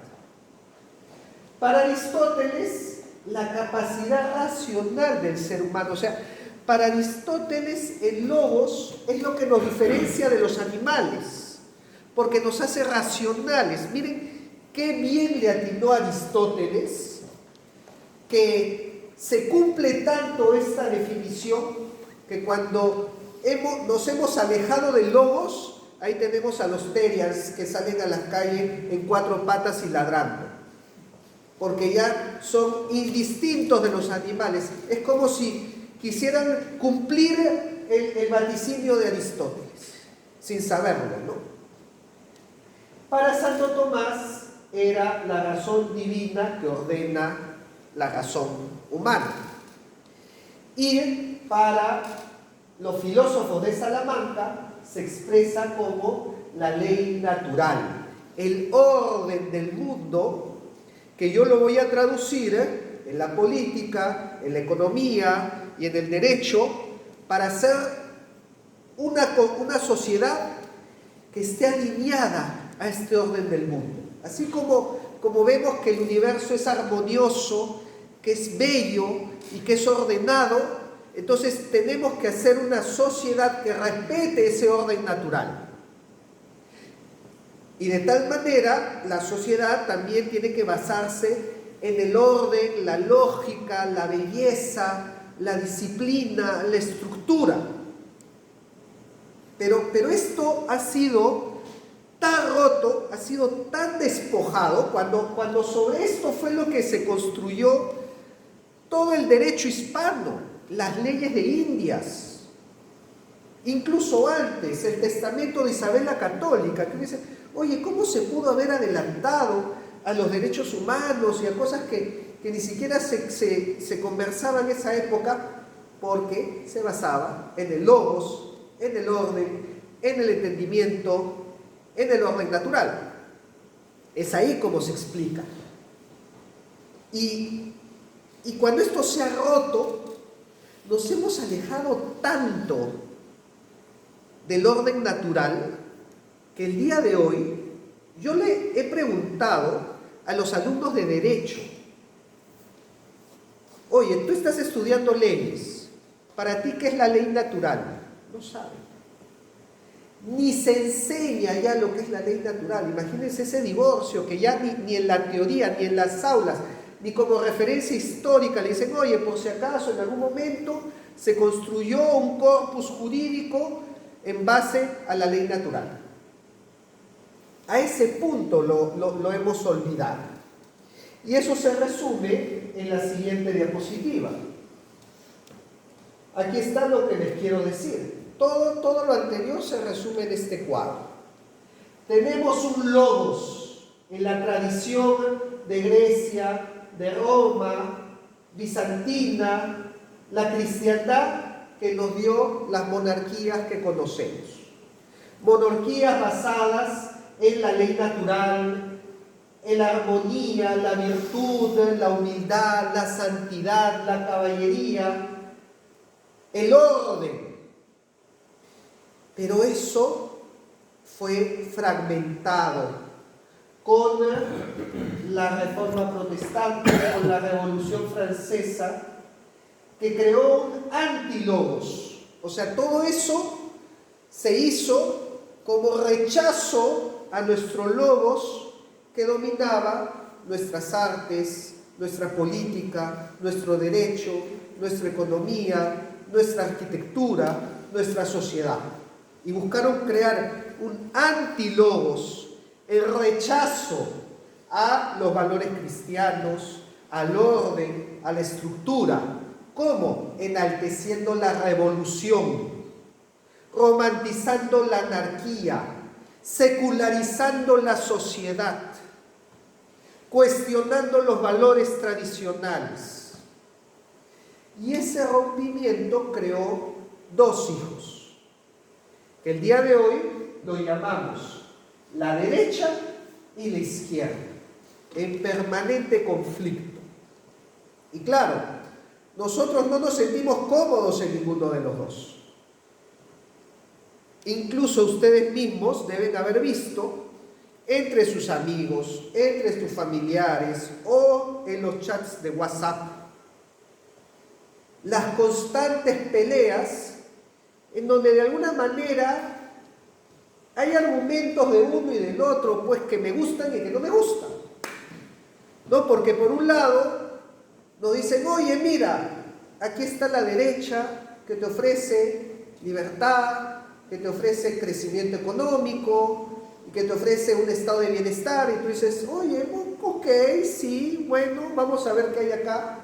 Para Aristóteles, la capacidad racional del ser humano. O sea, para Aristóteles el logos es lo que nos diferencia de los animales, porque nos hace racionales. Miren qué bien le atinó a Aristóteles, que se cumple tanto esta definición que cuando nos hemos alejado del logos, ahí tenemos a los terriers que salen a las calles en cuatro patas y ladrando, porque ya son indistintos de los animales. Es como si quisieran cumplir el vaticinio de Aristóteles, sin saberlo, ¿no? Para Santo Tomás era la razón divina que ordena la razón humana. Y para los filósofos de Salamanca se expresa como la ley natural, el orden del mundo, que yo lo voy a traducir en la política, en la economía y en el derecho, para hacer una sociedad que esté alineada a este orden del mundo. Así como vemos que el universo es armonioso, que es bello y que es ordenado, entonces tenemos que hacer una sociedad que respete ese orden natural. Y de tal manera, la sociedad también tiene que basarse en el orden, la lógica, la belleza, la disciplina, la estructura. Pero esto ha sido tan roto, ha sido tan despojado, cuando sobre esto fue lo que se construyó todo el derecho hispano, las leyes de Indias, incluso antes, el testamento de Isabel la Católica, que dice, oye, ¿cómo se pudo haber adelantado a los derechos humanos y a cosas que ni siquiera se conversaban en esa época? Porque se basaba en el logos, en el orden, en el entendimiento, en el orden natural. Es ahí como se explica. Y cuando esto se ha roto, nos hemos alejado tanto del orden natural que el día de hoy yo le he preguntado a los alumnos de Derecho, oye, tú estás estudiando leyes, ¿para ti qué es la ley natural? No saben. Ni se enseña ya lo que es la ley natural. Imagínense ese divorcio que ya ni en la teoría, ni en las aulas, ni como referencia histórica le dicen, oye, por si acaso en algún momento se construyó un corpus jurídico en base a la ley natural. A ese punto lo hemos olvidado. Y eso se resume en la siguiente diapositiva. Aquí está lo que les quiero decir. Todo lo anterior se resume en este cuadro. Tenemos un logos en la tradición de Grecia, de Roma, bizantina, la cristiandad que nos dio las monarquías que conocemos. Monarquías basadas en la ley natural, en la armonía, la virtud, la humildad, la santidad, la caballería, el orden. Pero eso fue fragmentado con la Reforma Protestante, con la Revolución Francesa, que creó un antilogos. O sea, todo eso se hizo como rechazo a nuestro logos que dominaba nuestras artes, nuestra política, nuestro derecho, nuestra economía, nuestra arquitectura, nuestra sociedad. Y buscaron crear un antilogos, el rechazo a los valores cristianos, al orden, a la estructura. ¿Cómo? Enalteciendo la revolución, romantizando la anarquía, secularizando la sociedad, cuestionando los valores tradicionales. Y ese rompimiento creó dos hijos, que el día de hoy lo llamamos la derecha y la izquierda, en permanente conflicto. Y claro, nosotros no nos sentimos cómodos en ninguno de los dos. Incluso ustedes mismos deben haber visto entre sus amigos, entre sus familiares o en los chats de WhatsApp, las constantes peleas en donde de alguna manera hay argumentos de uno y del otro, pues que me gustan y que no me gustan. ¿No? Porque por un lado nos dicen, oye, mira, aquí está la derecha que te ofrece libertad, que te ofrece crecimiento económico, y que te ofrece un estado de bienestar, y tú dices, oye, ok, sí, bueno, vamos a ver qué hay acá.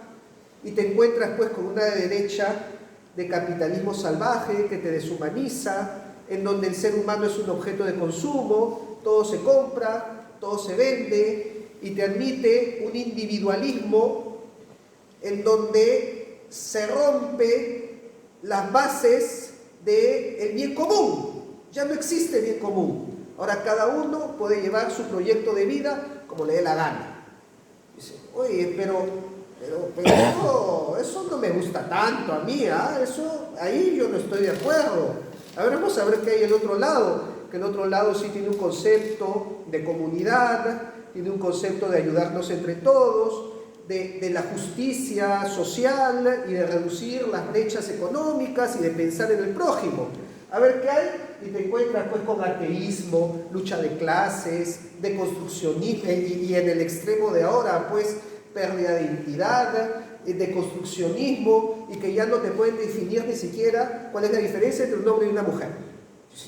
Y te encuentras pues con una derecha de capitalismo salvaje que te deshumaniza, en donde el ser humano es un objeto de consumo, todo se compra, todo se vende, y te admite un individualismo en donde se rompe las bases del bien común. Ya no existe bien común. Ahora cada uno puede llevar su proyecto de vida como le dé la gana. Dice, oye, pero eso no me gusta tanto a mí, eso, ahí yo no estoy de acuerdo. A ver, vamos a ver qué hay el otro lado, que el otro lado sí tiene un concepto de comunidad, tiene un concepto de ayudarnos entre todos, de la justicia social y de reducir las brechas económicas y de pensar en el prójimo. A ver qué hay, y te encuentras pues con ateísmo, lucha de clases, de construccionismo, y en el extremo de ahora pues pérdida de identidad, de construccionismo, y que ya no te pueden definir ni siquiera cuál es la diferencia entre un hombre y una mujer.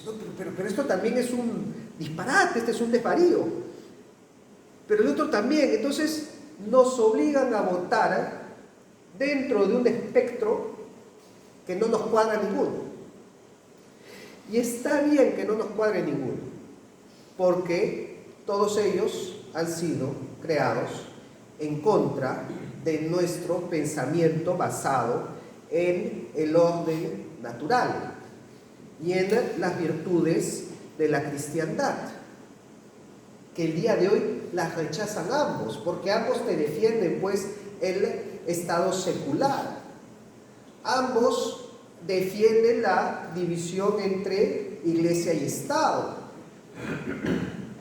No, pero esto también es un disparate, este es un desvarío. Pero el otro también. Entonces nos obligan a votar dentro de un espectro que no nos cuadra ninguno. Y está bien que no nos cuadre ninguno, porque todos ellos han sido creados en contra de nuestro pensamiento basado en el orden natural y en las virtudes de la cristiandad, que el día de hoy las rechazan ambos, porque ambos te defienden pues el estado secular, ambos defienden la división entre iglesia y Estado.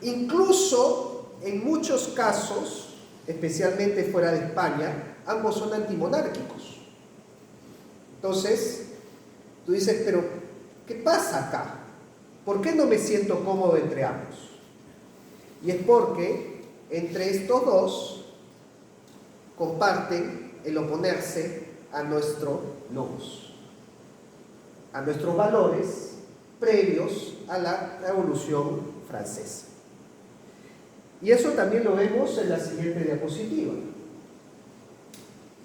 Incluso en muchos casos, especialmente fuera de España, ambos son antimonárquicos. Entonces, tú dices, pero ¿qué pasa acá? ¿Por qué no me siento cómodo entre ambos? Y es porque entre estos dos comparten el oponerse a nuestro logos. a nuestros valores previos a la Revolución Francesa. Y eso también lo vemos en la siguiente diapositiva,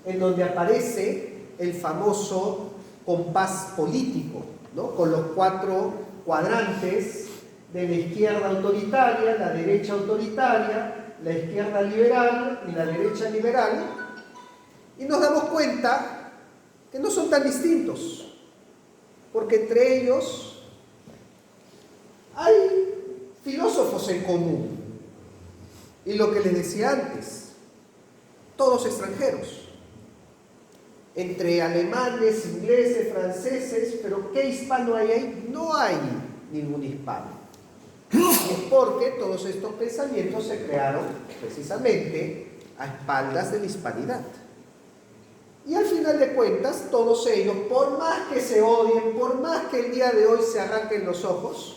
en donde aparece el famoso compás político, ¿no? Con los 4 cuadrantes de la izquierda autoritaria, la derecha autoritaria, la izquierda liberal y la derecha liberal, y nos damos cuenta que no son tan distintos, porque entre ellos hay filósofos en común. Y lo que les decía antes, todos extranjeros, entre alemanes, ingleses, franceses, pero ¿qué hispano hay ahí? No hay ningún hispano. Es porque todos estos pensamientos se crearon precisamente a espaldas de la hispanidad. Y al final de cuentas, todos ellos, por más que se odien, por más que el día de hoy se arranquen los ojos,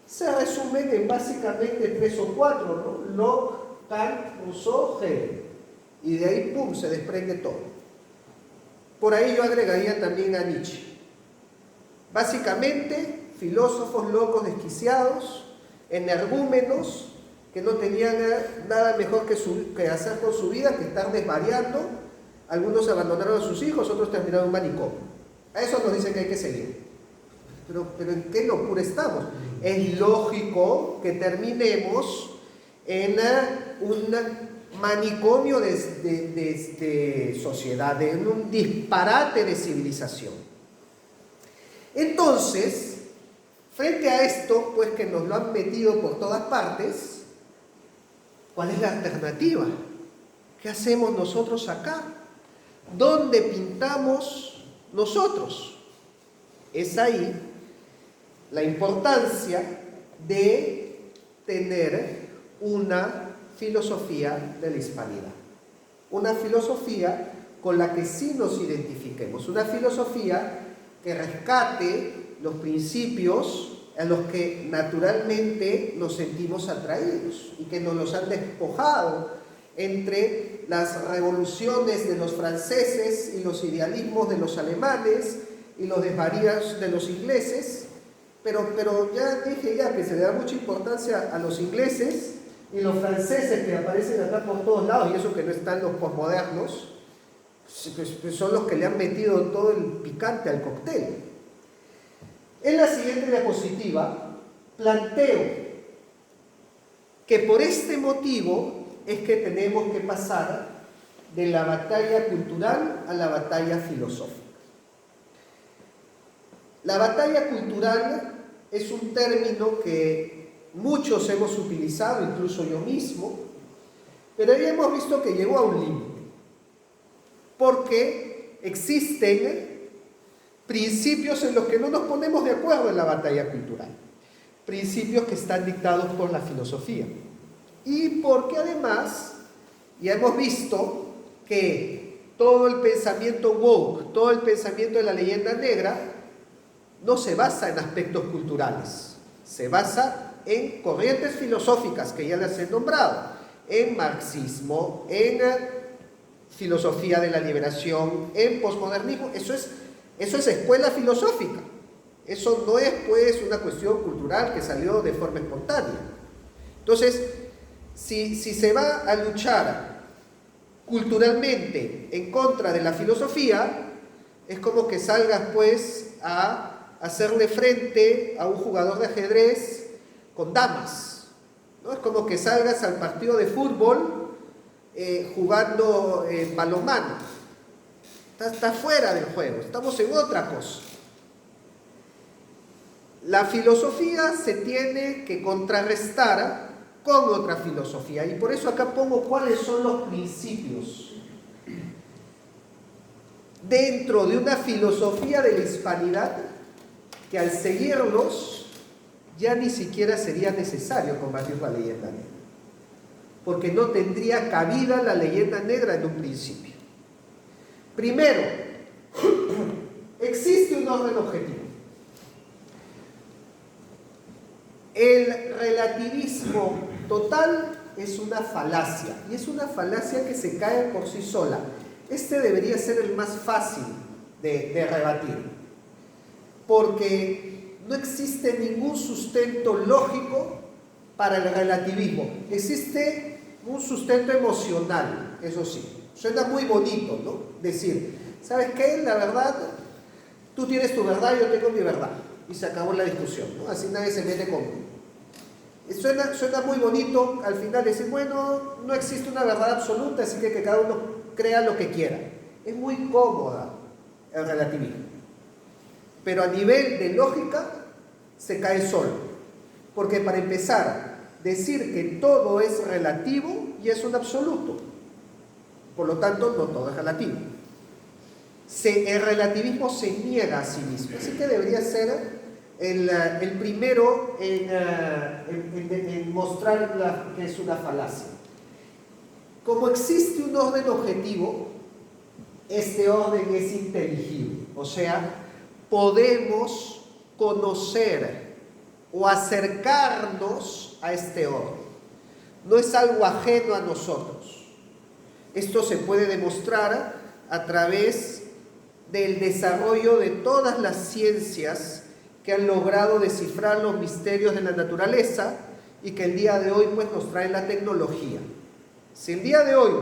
se resumen en básicamente 3 o 4, ¿no? Locke, Kant, Rousseau, Hegel. Y de ahí, pum, se desprende todo. Por ahí yo agregaría también a Nietzsche. Básicamente, filósofos locos desquiciados, energúmenos, que no tenían nada mejor que hacer con su vida que estar desvariando. Algunos abandonaron a sus hijos, otros terminaron en un manicomio. A eso nos dicen que hay que seguir. Pero ¿en qué locura estamos? Es lógico que terminemos en un manicomio de sociedad, en un disparate de civilización. Entonces, frente a esto, pues que nos lo han metido por todas partes, ¿cuál es la alternativa? ¿Qué hacemos nosotros acá? ¿Dónde pintamos nosotros? Es ahí la importancia de tener una filosofía de la hispanidad. Una filosofía con la que sí nos identifiquemos. Una filosofía que rescate los principios a los que naturalmente nos sentimos atraídos y que nos los han despojado entre las revoluciones de los franceses y los idealismos de los alemanes y los desvaríos de los ingleses, pero ya dije que se le da mucha importancia a los ingleses y los franceses que aparecen acá por todos lados, y eso que no están los posmodernos, pues son los que le han metido todo el picante al cóctel. En la siguiente diapositiva planteo que por este motivo es que tenemos que pasar de la batalla cultural a la batalla filosófica. La batalla cultural es un término que muchos hemos utilizado, incluso yo mismo, pero ya hemos visto que llegó a un límite, porque existen principios en los que no nos ponemos de acuerdo en la batalla cultural, principios que están dictados por la filosofía, y porque además ya hemos visto que todo el pensamiento woke, todo el pensamiento de la leyenda negra, no se basa en aspectos culturales, se basa en corrientes filosóficas que ya las he nombrado, en marxismo, en filosofía de la liberación, en posmodernismo. Eso es escuela filosófica, eso no es pues una cuestión cultural que salió de forma espontánea. Entonces, si se va a luchar culturalmente en contra de la filosofía, es como que salgas pues a hacerle frente a un jugador de ajedrez con damas, ¿no? Es como que salgas al partido de fútbol jugando balonmano. Está fuera del juego, estamos en otra cosa. La filosofía se tiene que contrarrestar con otra filosofía, y por eso acá pongo cuáles son los principios dentro de una filosofía de la hispanidad que al seguirlos ya ni siquiera sería necesario combatir la leyenda negra, porque no tendría cabida la leyenda negra en un principio. Primero, existe un orden objetivo. El relativismo total es una falacia, y es una falacia que se cae por sí sola. Este debería ser el más fácil de rebatir. porque no existe ningún sustento lógico para el relativismo. Existe un sustento emocional, eso sí. Suena muy bonito, ¿no? Decir, ¿sabes qué? La verdad, tú tienes tu verdad, yo tengo mi verdad. Y se acabó la discusión, ¿no? Así nadie se mete conmigo. Suena muy bonito al final decir, bueno, no existe una verdad absoluta, así que cada uno crea lo que quiera. Es muy cómoda el relativismo. Pero a nivel de lógica se cae solo. Porque para empezar, decir que todo es relativo y es un absoluto. Por lo tanto, no todo es relativo. El relativismo se niega a sí mismo. Así que debería ser el primero en mostrar que es una falacia. Como existe un orden objetivo, este orden es inteligible. O sea, podemos conocer o acercarnos a este orden. No es algo ajeno a nosotros. Esto se puede demostrar a través del desarrollo de todas las ciencias que han logrado descifrar los misterios de la naturaleza y que el día de hoy pues, nos trae la tecnología. Si el día de hoy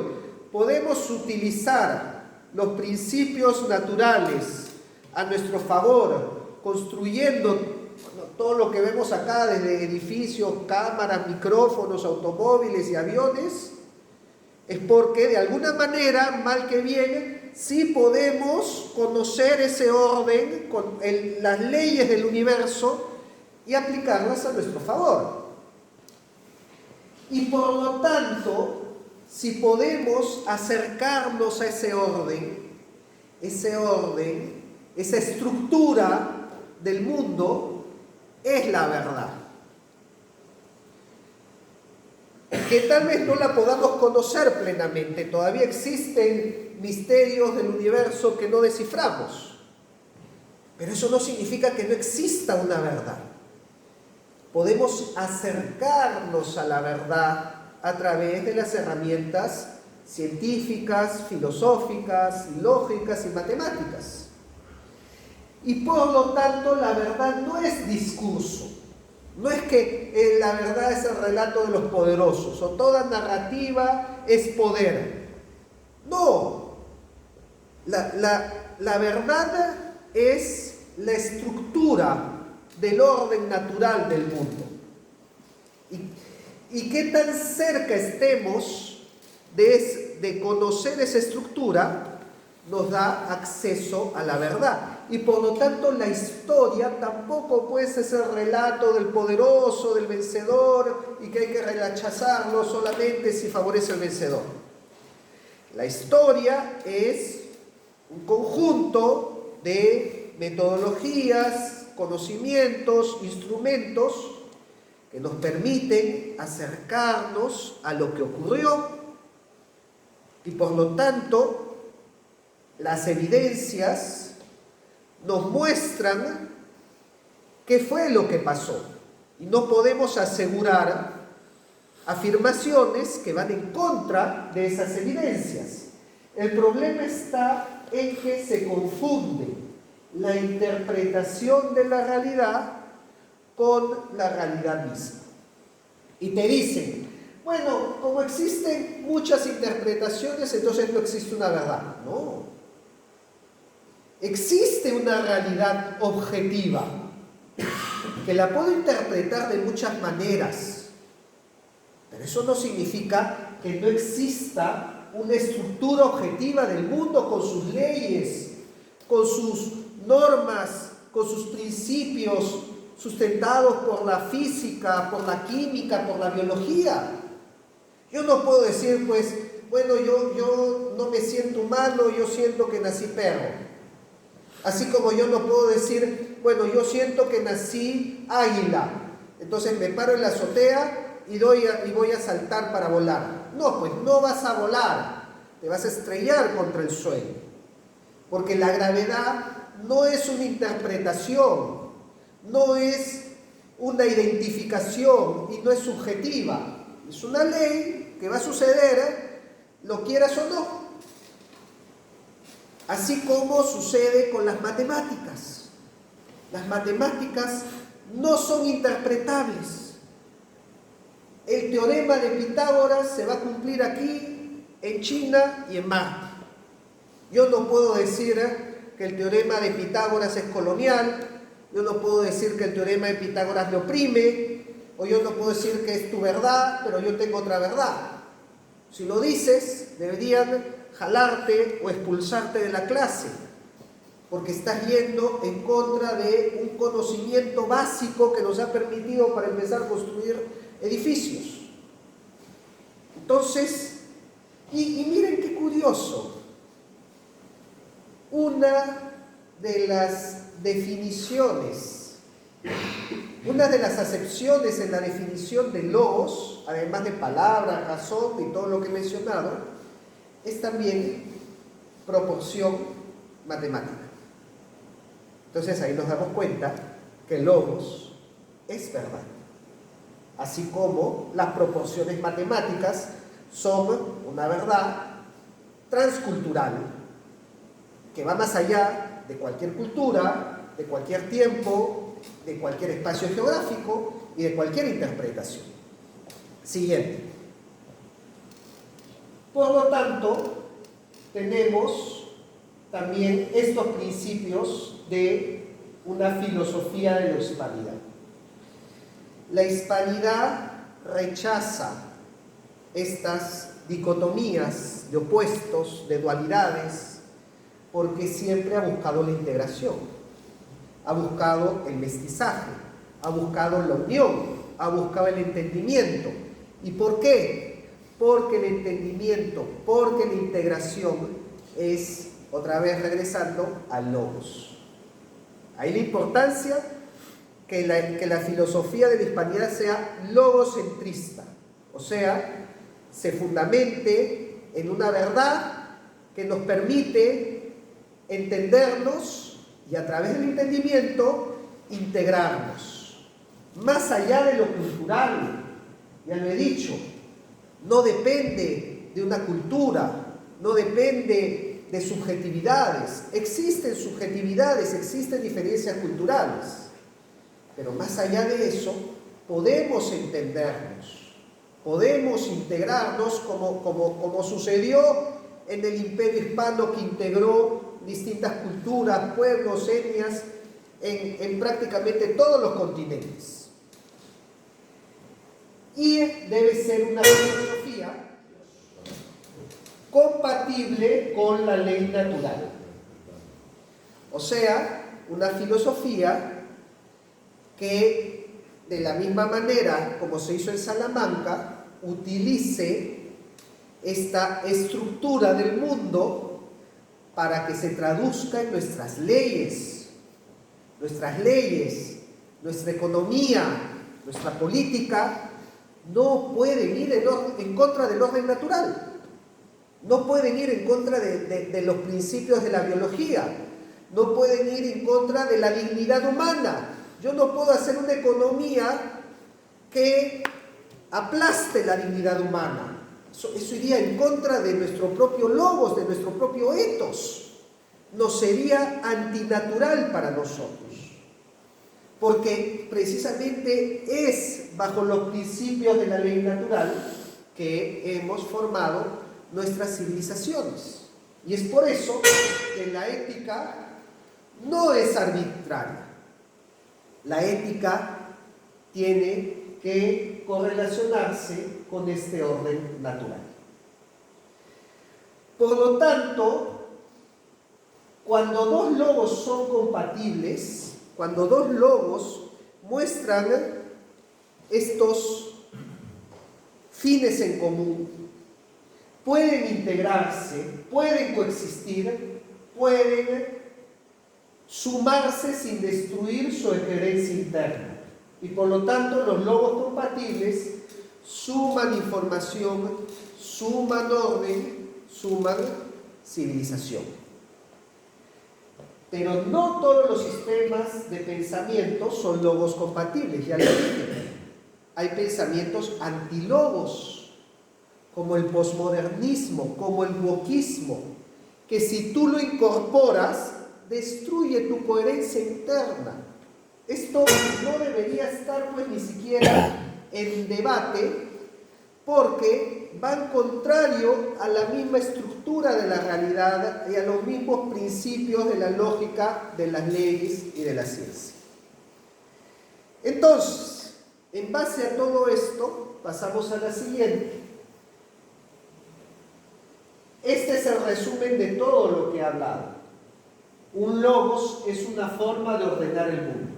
podemos utilizar los principios naturales a nuestro favor, construyendo todo lo que vemos acá, desde edificios, cámaras, micrófonos, automóviles y aviones, es porque de alguna manera, mal que bien, sí podemos conocer ese orden, las leyes del universo y aplicarlas a nuestro favor. Y por lo tanto, si podemos acercarnos a ese orden, esa estructura del mundo, es la verdad. Que tal vez no la podamos conocer plenamente, todavía existen misterios del universo que no desciframos, pero eso no significa que no exista una verdad. Podemos acercarnos a la verdad a través de las herramientas científicas, filosóficas, lógicas y matemáticas. Y por lo tanto la verdad no es discurso. No es que la verdad es el relato de los poderosos o toda narrativa es poder. No. La verdad es la estructura del orden natural del mundo. Y qué tan cerca estemos de conocer esa estructura nos da acceso a la verdad. Y por lo tanto la historia tampoco puede ser el relato del poderoso, del vencedor, y que hay que rechazarlo solamente si favorece al vencedor. La historia es un conjunto de metodologías, conocimientos, instrumentos que nos permiten acercarnos a lo que ocurrió y por lo tanto las evidencias nos muestran qué fue lo que pasó y no podemos asegurar afirmaciones que van en contra de esas evidencias. El problema está en que se confunde la interpretación de la realidad con la realidad misma. Y te dicen, bueno, como existen muchas interpretaciones, entonces no existe una verdad. No. Existe una realidad objetiva que la puedo interpretar de muchas maneras, pero eso no significa que no exista una estructura objetiva del mundo con sus leyes, con sus normas, con sus principios sustentados por la física, por la química, por la biología. Yo no puedo decir, pues, bueno, yo no me siento humano, yo siento que nací perro. Así como yo no puedo decir, bueno, yo siento que nací águila, entonces me paro en la azotea y voy a saltar para volar. No, pues no vas a volar, te vas a estrellar contra el suelo. Porque la gravedad no es una interpretación, no es una identificación y no es subjetiva. Es una ley que va a suceder, lo quieras o no. Así como sucede con las matemáticas. Las matemáticas no son interpretables. El teorema de Pitágoras se va a cumplir aquí, en China y en Marte. Yo no puedo decir que el teorema de Pitágoras es colonial, yo no puedo decir que el teorema de Pitágoras me oprime, o yo no puedo decir que es tu verdad, pero yo tengo otra verdad. Si lo dices, deberían jalarte o expulsarte de la clase, porque estás yendo en contra de un conocimiento básico que nos ha permitido para empezar a construir edificios. Entonces, y miren qué curioso, una de las definiciones, una de las acepciones en la definición de logos, además de palabra, razón y todo lo que he mencionado, es también proporción matemática. Entonces ahí nos damos cuenta que logos es verdad, así como las proporciones matemáticas son una verdad transcultural que va más allá de cualquier cultura, de cualquier tiempo, de cualquier espacio geográfico y de cualquier interpretación. Siguiente. Por lo tanto, tenemos también estos principios de una filosofía de la hispanidad. La hispanidad rechaza estas dicotomías de opuestos, de dualidades, porque siempre ha buscado la integración, ha buscado el mestizaje, ha buscado la unión, ha buscado el entendimiento. ¿Y por qué? Porque el entendimiento, porque la integración es, otra vez regresando, al logos. Ahí la importancia que la filosofía de la hispanidad sea logocentrista, o sea, se fundamente en una verdad que nos permite entendernos y a través del entendimiento integrarnos. Más allá de lo cultural, ya lo he dicho, no depende de una cultura, no depende de subjetividades. Existen subjetividades, existen diferencias culturales, pero más allá de eso, podemos entendernos, podemos integrarnos como sucedió en el Imperio Hispano, que integró distintas culturas, pueblos, etnias, en prácticamente todos los continentes. Y debe ser una filosofía compatible con la ley natural. O sea, una filosofía que, de la misma manera como se hizo en Salamanca, utilice esta estructura del mundo para que se traduzca en nuestras leyes, nuestra economía, nuestra política. No pueden ir en contra del orden natural, no pueden ir en contra de los principios de la biología, no pueden ir en contra de la dignidad humana. Yo no puedo hacer una economía que aplaste la dignidad humana. Eso iría en contra de nuestro propio logos, de nuestro propio ethos. Nos sería antinatural para nosotros, porque precisamente es bajo los principios de la ley natural que hemos formado nuestras civilizaciones. Y es por eso que la ética no es arbitraria. La ética tiene que correlacionarse con este orden natural. Por lo tanto, cuando dos logos son compatibles, cuando dos logos muestran estos fines en común, pueden integrarse, pueden coexistir, pueden sumarse sin destruir su coherencia interna. Y por lo tanto, los logos compatibles suman información, suman orden, suman civilización. Pero no todos los sistemas de pensamiento son logos compatibles, ya lo dije. Hay pensamientos antilogos, como el posmodernismo, como el wokismo, que si tú lo incorporas, destruye tu coherencia interna. Esto no debería estar pues ni siquiera en debate, porque van contrario a la misma estructura de la realidad y a los mismos principios de la lógica de las leyes y de la ciencia. Entonces, en base a todo esto, pasamos a la siguiente. Este es el resumen de todo lo que he hablado. Un logos es una forma de ordenar el mundo.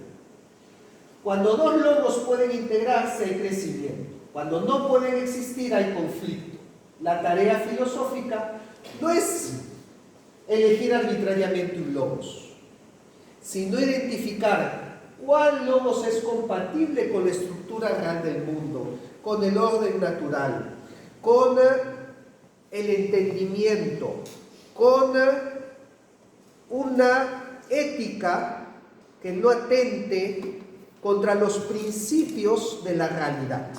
Cuando dos logos pueden integrarse hay crecimiento. Cuando no pueden existir hay conflicto. La tarea filosófica no es elegir arbitrariamente un logos, sino identificar cuál logos es compatible con la estructura real del mundo, con el orden natural, con el entendimiento, con una ética que no atente contra los principios de la realidad.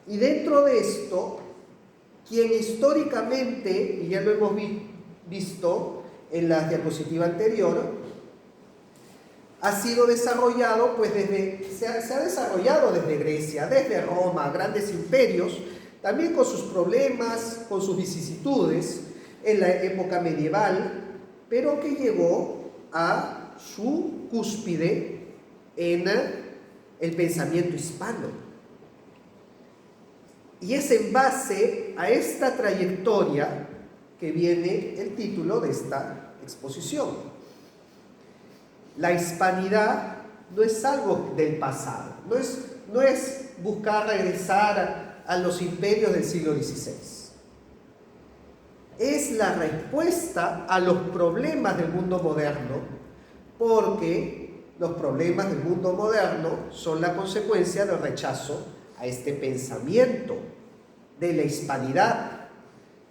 Y dentro de esto, quien históricamente, y ya lo hemos visto en la diapositiva anterior, ha sido desarrollado, pues se ha desarrollado desde Grecia, desde Roma, grandes imperios, también con sus problemas, con sus vicisitudes, en la época medieval, pero que llegó a su cúspide en el pensamiento hispano. Y es en base a esta trayectoria que viene el título de esta exposición. La hispanidad no es algo del pasado, no es buscar regresar a los imperios del siglo XVI. Es la respuesta a los problemas del mundo moderno, porque los problemas del mundo moderno son la consecuencia del rechazo a este pensamiento de la hispanidad,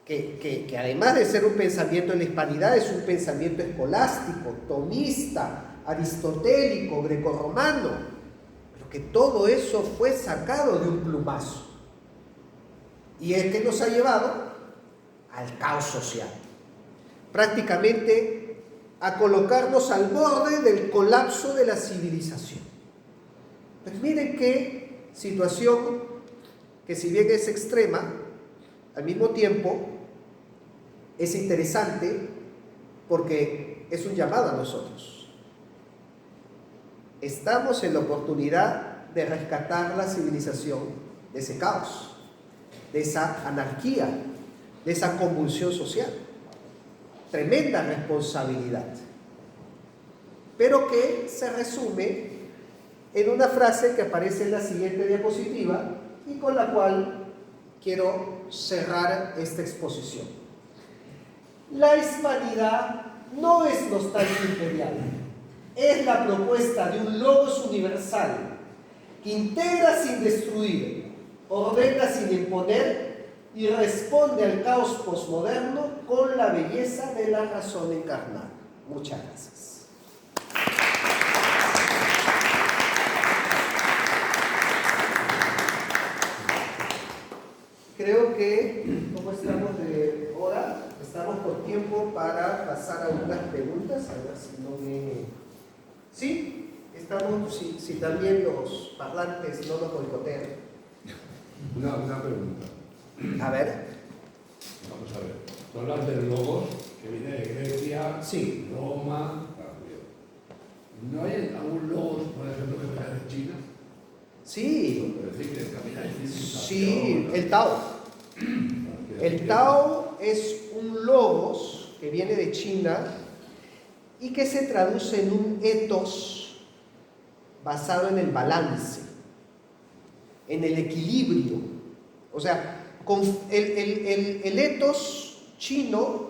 que además de ser un pensamiento de la hispanidad, es un pensamiento escolástico, tomista, aristotélico, grecorromano, pero que todo eso fue sacado de un plumazo. ¿Y es que nos ha llevado? Al caos social. Prácticamente a colocarnos al borde del colapso de la civilización. Pues miren qué situación que, si bien es extrema, al mismo tiempo es interesante, porque es un llamado a nosotros. Estamos en la oportunidad de rescatar la civilización de ese caos, de esa anarquía, de esa convulsión social. Tremenda responsabilidad, pero que se resume en una frase que aparece en la siguiente diapositiva y con la cual quiero cerrar esta exposición. La hispanidad no es nostalgia imperial, es la propuesta de un logos universal que integra sin destruir, ordena sin imponer y responde al caos posmoderno con la belleza de la razón encarnada. Muchas gracias. Creo que, ¿cómo estamos de hora? Estamos por tiempo para pasar a algunas preguntas. A ver si no me... ¿Sí? Estamos, si también los parlantes no nos boicotean. Una pregunta. A ver. Vamos a ver. Tú hablas del logos que viene de Grecia, Sí. Roma. ¿No hay algún logos, por ejemplo, que venga de China? Sí. Es decir, que camina en civilización. Sí, el Tao. El Tao es un logos que viene de China y que se traduce en un ethos basado en el balance, en el equilibrio. O sea, el ethos chino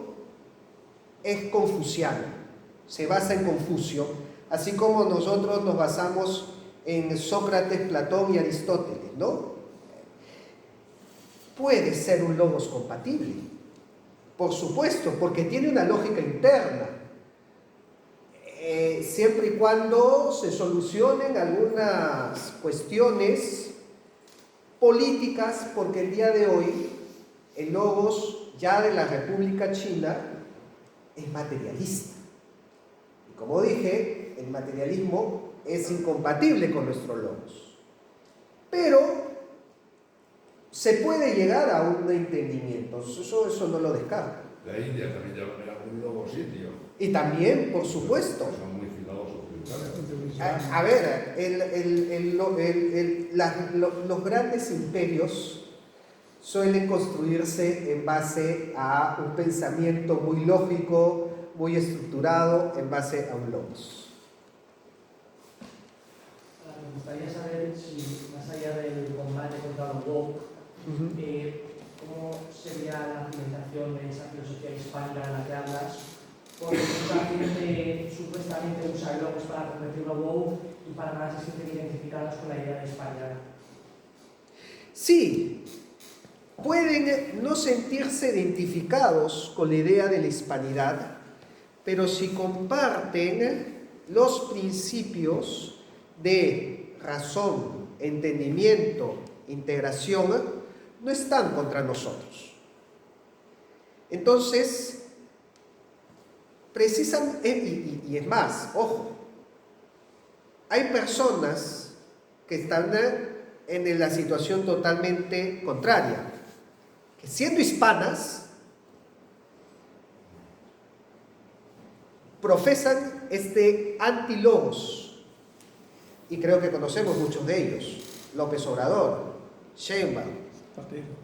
es confuciano, se basa en Confucio, así como nosotros nos basamos en Sócrates, Platón y Aristóteles, ¿no? Puede ser un logos compatible, por supuesto, porque tiene una lógica interna, siempre y cuando se solucionen algunas cuestiones políticas, porque el día de hoy el logos ya de la República China es materialista. Y como dije, el materialismo es incompatible con nuestro logos. Pero se puede llegar a un entendimiento, eso no lo descarta. La India también era un logos indio. Y también, por supuesto, Son muy filósofos. a ver, los grandes imperios suelen construirse en base a un pensamiento muy lógico, muy estructurado, en base a un logos. Me gustaría saber si, más allá del combate contra los woke, ¿cómo sería la implementación de esa filosofía hispánica en la que hablas? Porque mucha gente supuestamente usa el logos para convertirlo a woke y para nada se sienten identificados con la idea de España. Sí, pueden no sentirse identificados con la idea de la hispanidad, pero si comparten los principios de razón, entendimiento, integración, no están contra nosotros. Entonces, precisamente, y es más, ojo, hay personas que están en la situación totalmente contraria, que siendo hispanas, profesan este antilogos, y creo que conocemos muchos de ellos: López Obrador, Sheinbaum,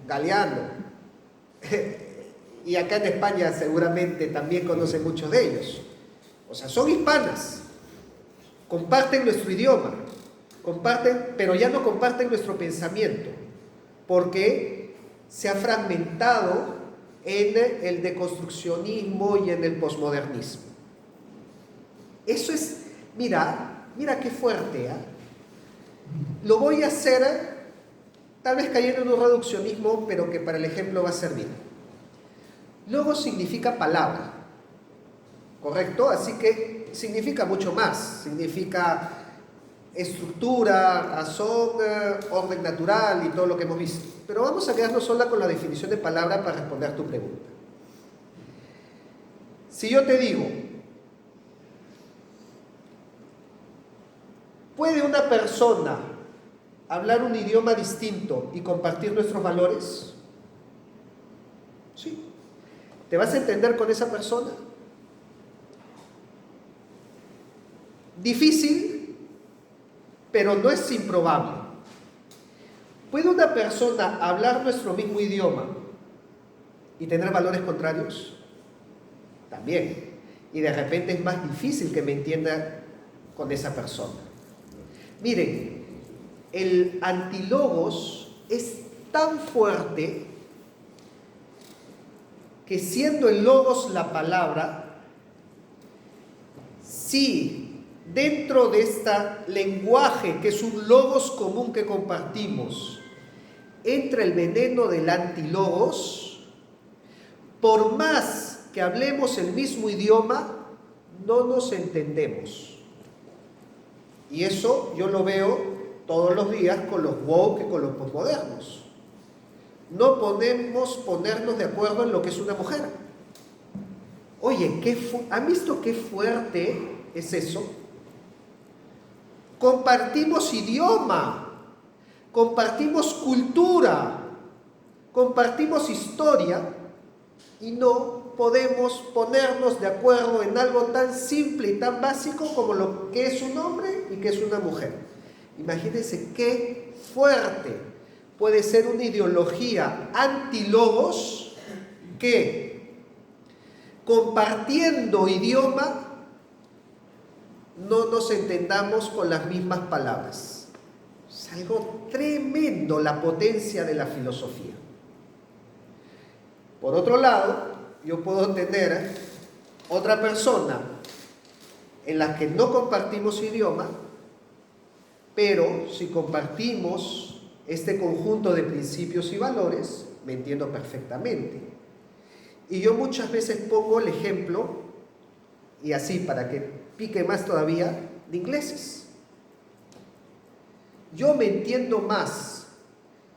Galeano, y acá en España seguramente también conocen muchos de ellos. O sea, son hispanas, comparten nuestro idioma, comparten, pero ya no comparten nuestro pensamiento, porque se ha fragmentado en el deconstruccionismo y en el posmodernismo. Eso es, mira qué fuerte, ¿eh? Lo voy a hacer, tal vez cayendo en un reduccionismo, pero que para el ejemplo va a servir. Logos significa palabra, ¿correcto? Así que significa mucho más, significa estructura, razón, orden natural y todo lo que hemos visto. Pero vamos a quedarnos sola con la definición de palabra para responder tu pregunta. Si yo te digo, ¿puede una persona hablar un idioma distinto y compartir nuestros valores? Sí. ¿Te vas a entender con esa persona? Difícil, pero no es improbable. ¿Puede una persona hablar nuestro mismo idioma y tener valores contrarios? También. Y de repente es más difícil que me entienda con esa persona. Miren, el antilogos es tan fuerte que, siendo el logos la palabra, si dentro de este lenguaje, que es un logos común que compartimos, entra el veneno del antilogos, por más que hablemos el mismo idioma, no nos entendemos. Y eso yo lo veo todos los días con los woke y con los posmodernos. No podemos ponernos de acuerdo en lo que es una mujer. Oye, ¿han visto qué fuerte es eso? Compartimos idioma, compartimos cultura, compartimos historia, y no podemos ponernos de acuerdo en algo tan simple y tan básico como lo que es un hombre y que es una mujer. Imagínense qué fuerte puede ser una ideología antilogos que, compartiendo idioma, no nos entendamos con las mismas palabras. Es algo tremendo la potencia de la filosofía. Por otro lado, yo puedo tener otra persona en la que no compartimos idioma, pero si compartimos este conjunto de principios y valores, me entiendo perfectamente. Y yo muchas veces pongo el ejemplo, y así para que pique más todavía, de ingleses. Yo me entiendo más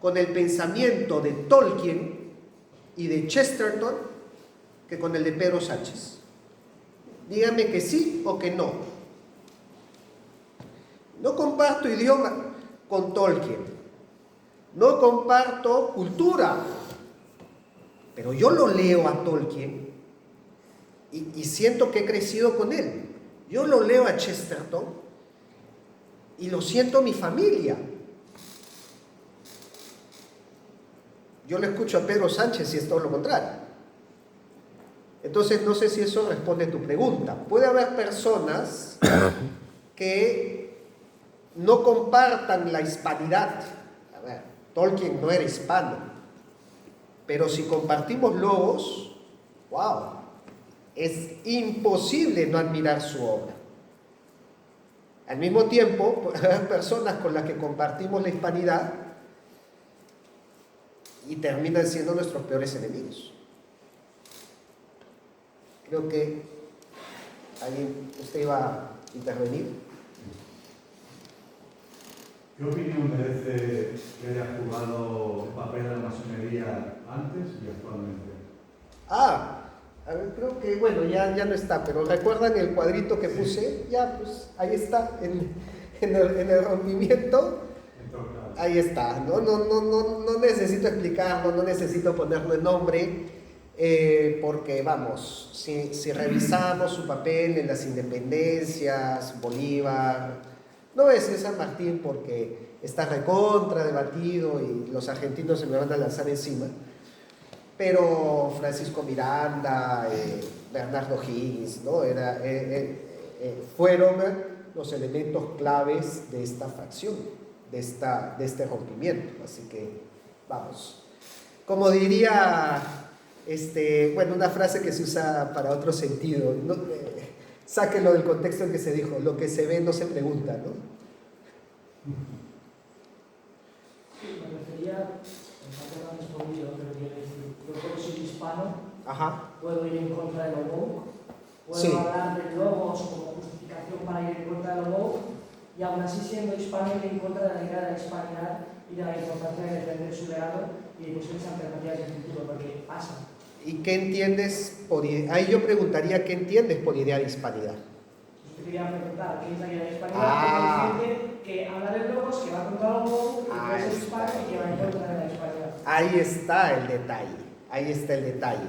con el pensamiento de Tolkien y de Chesterton que con el de Pedro Sánchez. Díganme que sí o que no. No comparto idioma con Tolkien. No comparto cultura. Pero yo lo leo a Tolkien y siento que he crecido con él. Yo lo leo a Chesterton y lo siento mi familia. Yo le escucho a Pedro Sánchez y es todo lo contrario. Entonces, no sé si eso responde a tu pregunta. Puede haber personas que no compartan la hispanidad. A ver, Tolkien no era hispano. Pero si compartimos logos, wow, es imposible no admirar su obra. Al mismo tiempo, hay personas con las que compartimos la hispanidad y terminan siendo nuestros peores enemigos. Creo que usted iba a intervenir. ¿Qué opinión merece que haya jugado el papel de la masonería antes y actualmente? A ver, creo que, bueno, ya no está, pero ¿recuerdan el cuadrito que puse? Ya, pues, ahí está, en el rompimiento. Ahí está, no necesito explicarlo, no necesito ponerle nombre, porque vamos, si revisamos su papel en las independencias, Bolívar, no es San Martín porque está recontra debatido y los argentinos se me van a lanzar encima, pero Francisco Miranda, Bernardo Higgins, ¿no? Fueron los elementos claves de esta facción, de este rompimiento. Así que, vamos, como diría, bueno, una frase que se usa para otro sentido, ¿no? Sáquenlo del contexto en que se dijo, lo que se ve no se pregunta, ¿no? Sí, me refería, pensando que han respondido, pero quiero decir, yo puedo ser hispano, Ajá. puedo ir en contra de lo woke, puedo Sí. hablar de logos como justificación para ir en contra de lo woke, y aún así siendo hispano ir en contra de la idea de la hispanidad y de la importancia de defender su legado y de posibles alternativas del futuro, porque pasa. ¿Y qué entiendes por ahí yo preguntaría, ¿qué entiendes por idea de hispanidad? Yo te quería preguntar, ¿qué es la idea de hispanidad? Ah. Porque hay gente que habla de logos, que va contra lo woke, que puede ser hispano y que va en contra de la hispanidad. Ahí está el detalle, ahí está el detalle.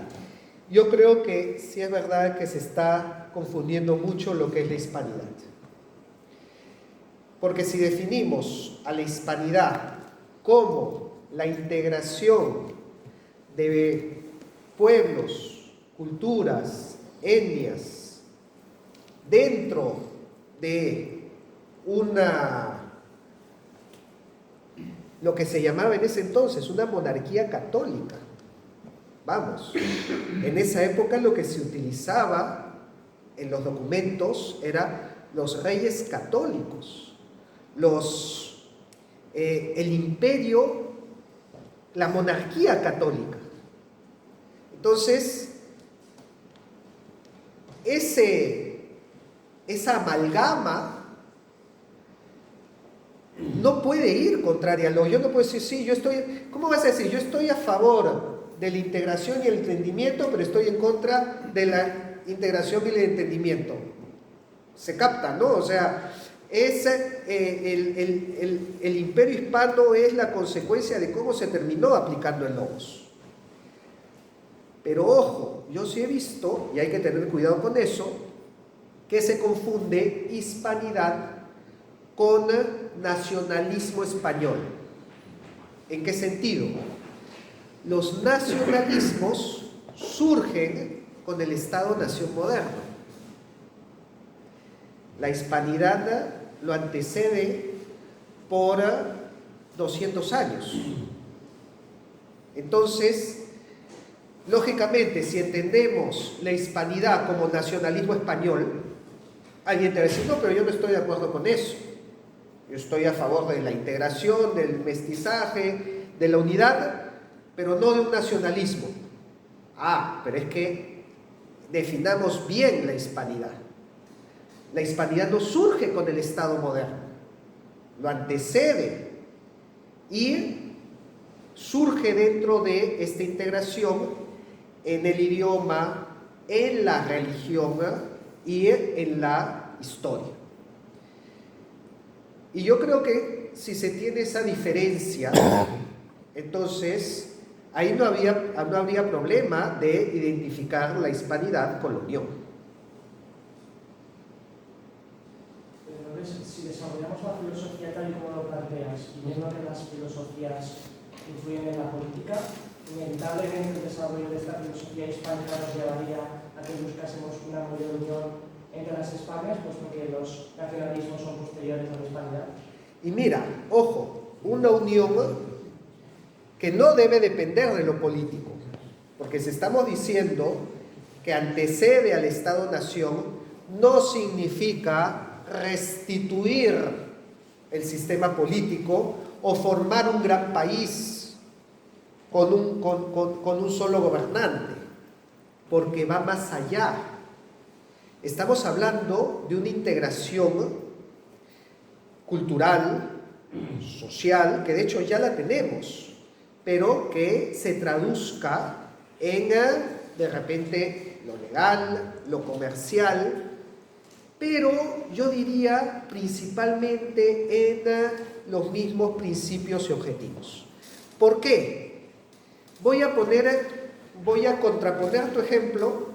Yo creo que sí es verdad que se está confundiendo mucho lo que es la hispanidad. Porque si definimos a la hispanidad como la integración de pueblos, culturas, etnias, dentro de lo que se llamaba en ese entonces una monarquía católica. Vamos, en esa época lo que se utilizaba en los documentos era los reyes católicos, el imperio, la monarquía católica. Entonces, esa amalgama no puede ir contraria a lo. Yo no puedo decir, sí, ¿cómo vas a decir? Yo estoy a favor de la integración y el entendimiento, pero estoy en contra de la integración y el entendimiento. Se capta, ¿no? O sea, el imperio hispano es la consecuencia de cómo se terminó aplicando el logos. Pero ojo, yo sí he visto, y hay que tener cuidado con eso, que se confunde hispanidad con nacionalismo español. ¿En qué sentido? Los nacionalismos surgen con el Estado-nación moderno. La hispanidad lo antecede por 200 años. Entonces, lógicamente, si entendemos la hispanidad como nacionalismo español, alguien te va a decir, no, pero yo no estoy de acuerdo con eso. Yo estoy a favor de la integración, del mestizaje, de la unidad, pero no de un nacionalismo. Pero es que definamos bien la hispanidad. La hispanidad no surge con el Estado moderno, lo antecede y surge dentro de esta integración en el idioma, en la religión y en la historia. Y yo creo que si se tiene esa diferencia, entonces ahí no habría problema de identificar la hispanidad con la unión. Si desarrollamos la filosofía tal y como lo planteas, y viendo que las filosofías influyen en la política, inevitablemente el desarrollo de esta filosofía hispánica nos llevaría a que buscásemos una mayor unión entre las Españas, puesto que los nacionalismos son posteriores a la hispanidad. Y mira, ojo, una unión que no debe depender de lo político, porque si estamos diciendo que antecede al Estado-Nación, no significa restituir el sistema político o formar un gran país con un solo gobernante, porque va más allá. Estamos hablando de una integración cultural, social, que de hecho ya la tenemos, pero que se traduzca en, de repente, lo legal, lo comercial, pero yo diría principalmente en los mismos principios y objetivos. ¿Por qué? Voy a contraponer tu ejemplo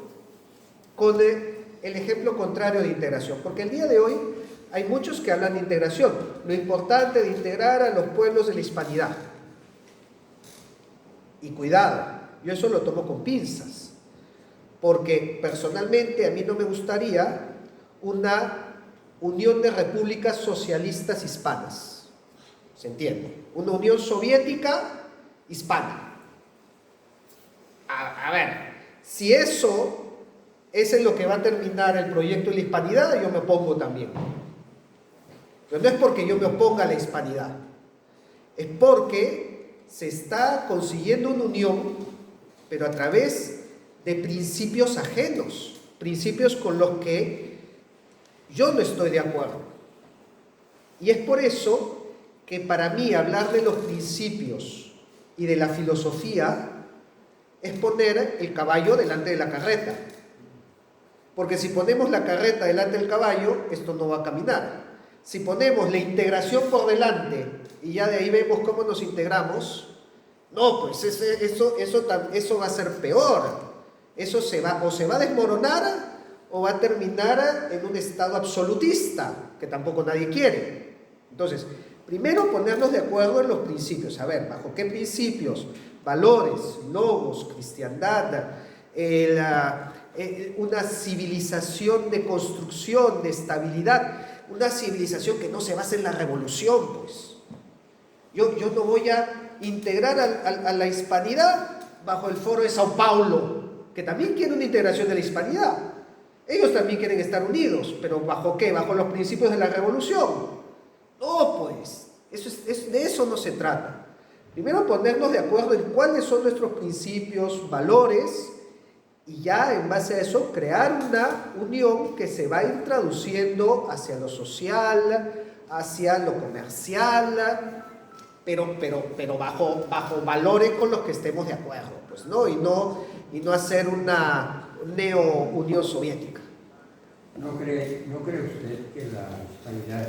con el ejemplo contrario de integración, porque el día de hoy hay muchos que hablan de integración, lo importante de integrar a los pueblos de la hispanidad. Y cuidado, yo eso lo tomo con pinzas, porque personalmente a mí no me gustaría una unión de repúblicas socialistas hispanas. ¿Se entiende? Una unión soviética hispana. A ver, si eso es en lo que va a terminar el proyecto de la hispanidad, yo me opongo también. Pero no es porque yo me oponga a la hispanidad, es porque se está consiguiendo una unión, pero a través de principios ajenos, principios con los que yo no estoy de acuerdo. Y es por eso que para mí hablar de los principios y de la filosofía es poner el caballo delante de la carreta. Porque si ponemos la carreta delante del caballo, esto no va a caminar. Si ponemos la integración por delante y ya de ahí vemos cómo nos integramos, no, pues eso va a ser peor. Eso se va a desmoronar o va a terminar en un estado absolutista, que tampoco nadie quiere. Entonces, primero ponernos de acuerdo en los principios. A ver, ¿bajo qué principios? Valores, logos, cristiandad, una civilización de construcción, de estabilidad, una civilización que no se basa en la revolución, pues. Yo no voy a integrar a la hispanidad bajo el foro de Sao Paulo, que también quiere una integración de la hispanidad. Ellos también quieren estar unidos, pero ¿bajo qué? ¿Bajo los principios de la revolución? No, pues, de eso no se trata. Primero ponernos de acuerdo en cuáles son nuestros principios, valores, y ya en base a eso crear una unión que se va a ir traduciendo hacia lo social, hacia lo comercial, pero bajo valores con los que estemos de acuerdo, pues, ¿no? Y no hacer una neo-Unión Soviética. ¿No cree usted que la hispanidad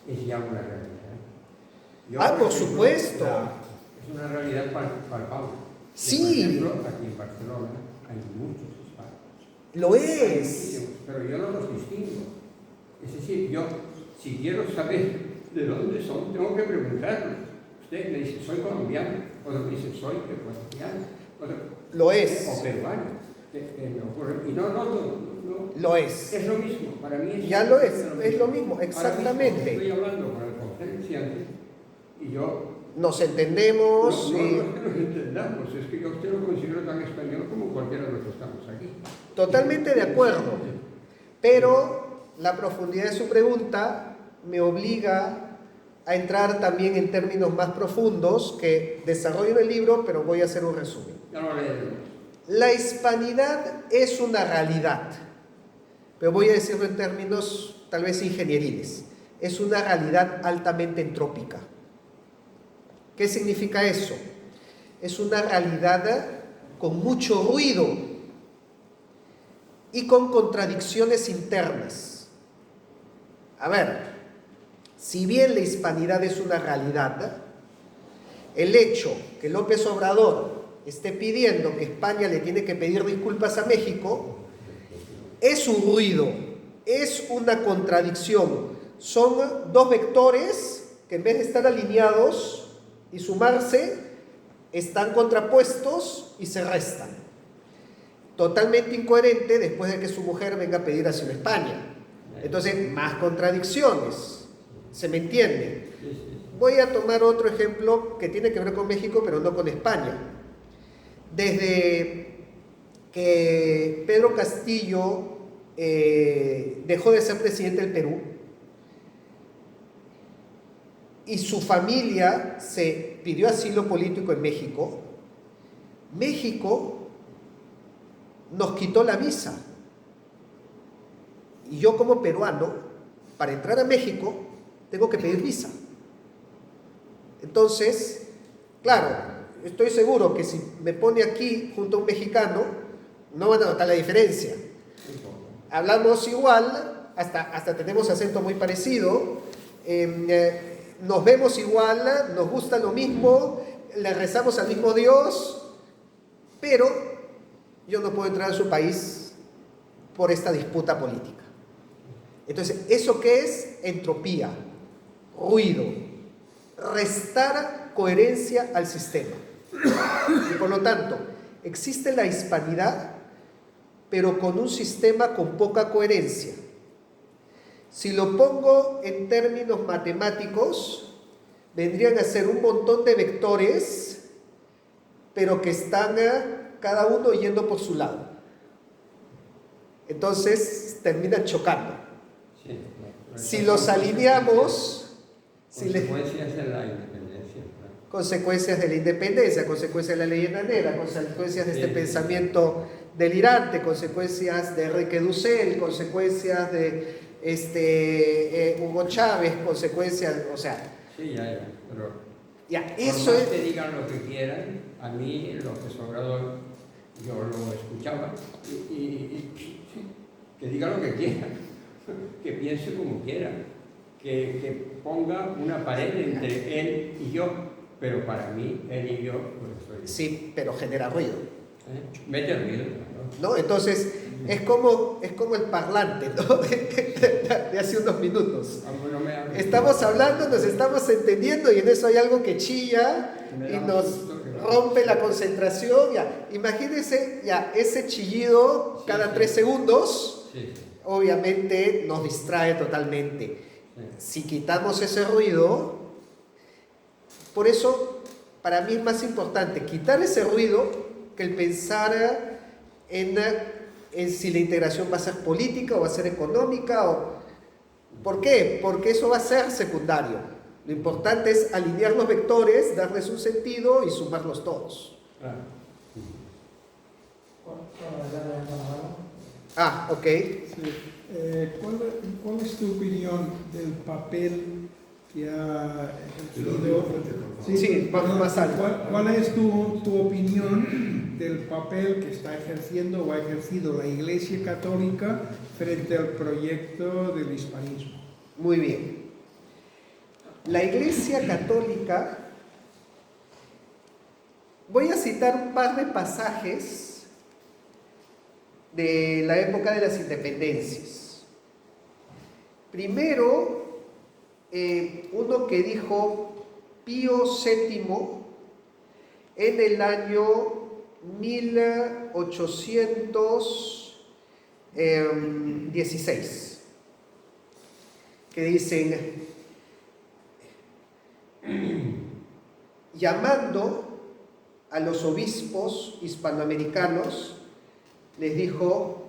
es ya una realidad? Por supuesto. Es una realidad palpable. Sí. Por ejemplo, aquí en Barcelona hay muchos hispanos. Lo es. Pero yo no los distingo. Es decir, yo, si quiero saber de dónde son, tengo que preguntarlos. Usted me dice, soy colombiano. Otro me dice, soy ecuatoriano. Lo es. O peruano. Y no. Lo es. Es lo mismo, para mí es... Ya lo es lo mismo, exactamente. Estoy hablando con el conferenciante y yo... Nos entendemos. No es que nos entendamos, es que yo a usted lo considero tan español como cualquiera de los que estamos aquí. Totalmente de acuerdo. Pero la profundidad de su pregunta me obliga a entrar también en términos más profundos que desarrollo en el libro, pero voy a hacer un resumen. Ya lo leeremos. La hispanidad es una realidad, pero voy a decirlo en términos tal vez ingenieriles. Es una realidad altamente entrópica. ¿Qué significa eso? Es una realidad con mucho ruido y con contradicciones internas. A ver, si bien la hispanidad es una realidad, el hecho que López Obrador esté pidiendo que España le tiene que pedir disculpas a México es un ruido, es una contradicción. Son dos vectores que en vez de estar alineados y sumarse, están contrapuestos y se restan. Totalmente incoherente después de que su mujer venga a pedir asilo a España. Entonces, más contradicciones. ¿Se me entiende? Voy a tomar otro ejemplo que tiene que ver con México, pero no con España. Desde que Pedro Castillo dejó de ser presidente del Perú y su familia se pidió asilo político en México, México nos quitó la visa. Y yo como peruano, para entrar a México, tengo que pedir visa. Entonces, claro, estoy seguro que si me pone aquí junto a un mexicano, no van a notar la diferencia. Hablamos igual, hasta tenemos acento muy parecido, nos vemos igual, nos gusta lo mismo, le rezamos al mismo Dios, pero yo no puedo entrar a su país por esta disputa política. Entonces, ¿eso qué es? Entropía, ruido, restar coherencia al sistema. Y por lo tanto, existe la hispanidad, pero con un sistema con poca coherencia. Si lo pongo en términos matemáticos, vendrían a ser un montón de vectores, pero que están cada uno yendo por su lado. Entonces, terminan chocando. Sí, si los alineamos, consecuencias de la independencia. Consecuencias de la independencia, consecuencias de la ley enanera, consecuencias de este pensamiento delirante, consecuencias de Enrique Dussel, consecuencias de Hugo Chávez, consecuencias, o sea... Sí, ya, pero... Ya, eso es... que digan lo que quieran, a mí López Obrador, yo lo escuchaba, y que diga lo que quiera, que piense como quiera, que ponga una pared entre él y yo, pero para mí, él y yo, pues soy... Sí, pero genera ruido. Mete ruido, ¿no? Entonces, es como el parlante, ¿no? de hace unos minutos. Estamos hablando, nos estamos entendiendo y en eso hay algo que chilla y nos rompe la concentración. Ya. Imagínense ya, ese chillido cada 3 segundos, obviamente nos distrae totalmente. Si quitamos ese ruido, por eso para mí es más importante quitar ese ruido que el pensar en si la integración va a ser política o va a ser económica. ¿Por qué? Porque eso va a ser secundario. Lo importante es alinear los vectores, darles un sentido y sumarlos todos. Ok. Sí. ¿Cuál es tu opinión del papel que ha ejercido? Sí, más alto. ¿Cuál es tu opinión del papel que está ejerciendo o ha ejercido la Iglesia Católica frente al proyecto del hispanismo? Muy bien. La Iglesia Católica, voy a citar un par de pasajes de la época de las independencias. Primero, uno que dijo Pío VII en el año 1816, que dicen, llamando a los obispos hispanoamericanos, les dijo: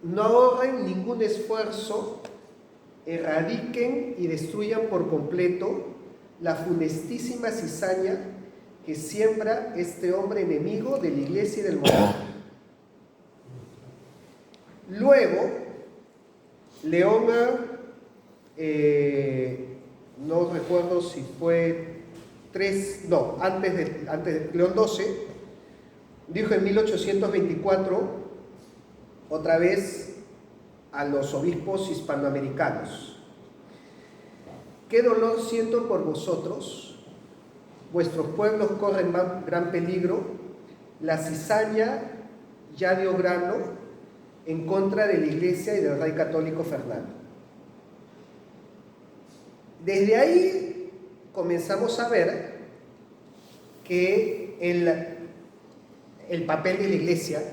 no ahorren ningún esfuerzo, erradiquen y destruyan por completo la funestísima cizaña que siembra este hombre enemigo de la Iglesia y del mundo. Luego, León, no recuerdo si fue antes de León XII, dijo en 1824, otra vez, a los obispos hispanoamericanos: qué dolor siento por vosotros, vuestros pueblos corren gran peligro, la cizaña ya dio grano en contra de la Iglesia y del rey católico Fernando. Desde ahí comenzamos a ver que el papel de la Iglesia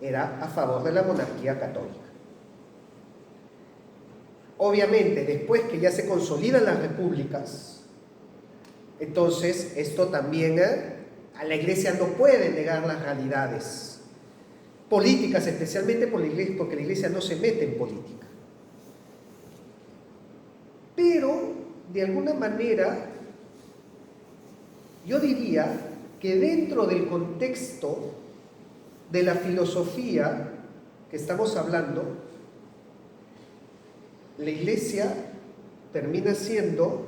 era a favor de la monarquía católica. Obviamente, después que ya se consolidan las repúblicas, entonces esto también a la Iglesia no puede negar las realidades políticas, especialmente porque la Iglesia no se mete en política. Pero, de alguna manera, yo diría que dentro del contexto de la filosofía que estamos hablando, la Iglesia termina siendo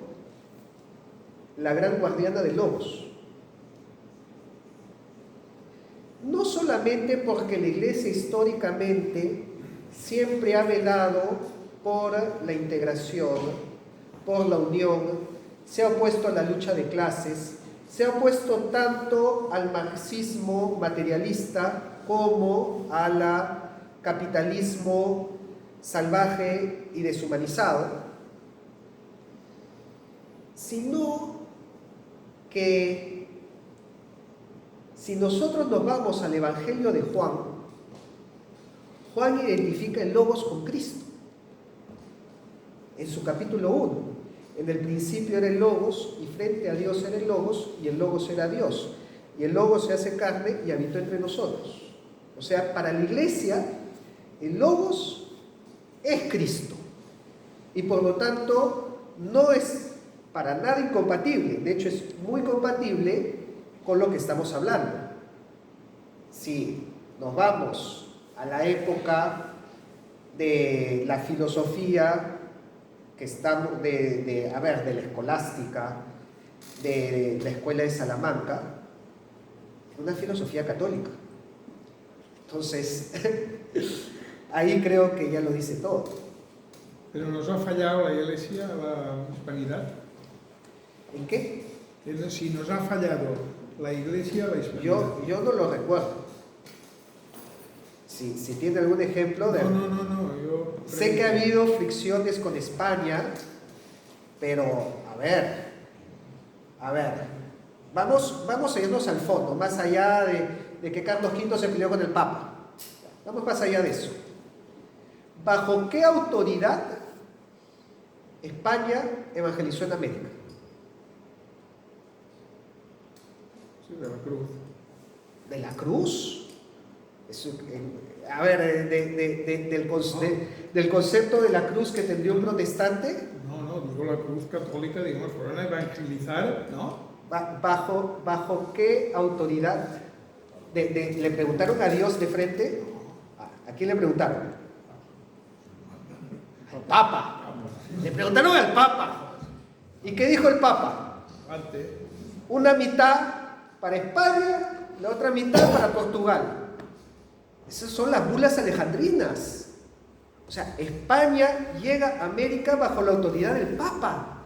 la gran guardiana de logos. No solamente porque la Iglesia históricamente siempre ha velado por la integración, por la unión, se ha opuesto a la lucha de clases, se ha opuesto tanto al marxismo materialista como al capitalismo salvaje y deshumanizado, sino que si nosotros nos vamos al Evangelio de Juan, Juan identifica el Logos con Cristo. En su capítulo 1, en el principio era el Logos, y frente a Dios era el Logos, y el Logos era Dios. Y el Logos se hace carne y habitó entre nosotros. O sea, para la Iglesia, el Logos es Cristo. Y por lo tanto, no es para nada incompatible. De hecho, es muy compatible con lo que estamos hablando. Si nos vamos a la época de la filosofía que estamos de la escolástica, de la escuela de Salamanca, una filosofía católica. Entonces, ahí creo que ya lo dice todo. Pero nos ha fallado la Iglesia a la hispanidad. ¿En qué? Si nos ha fallado la Iglesia a la hispanidad. Yo no lo recuerdo. Si tiene algún ejemplo de... No. Sé que ha habido fricciones con España, pero a ver, vamos a irnos al fondo, más allá de que Carlos V se peleó con el Papa. Vamos más allá de eso. ¿Bajo qué autoridad España evangelizó en América? Sí, de la Cruz. ¿De la Cruz? A ver, del concepto de la cruz que tendría un protestante. No, digo la Cruz católica, digamos, fueron a evangelizar, ¿no? ¿Bajo qué autoridad? ¿Le preguntaron a Dios de frente? ¿A quién le preguntaron? Al Papa. Le preguntaron al Papa. ¿Y qué dijo el Papa? Una mitad para España, la otra mitad para Portugal. Esas son las bulas alejandrinas. O sea, España llega a América bajo la autoridad del Papa.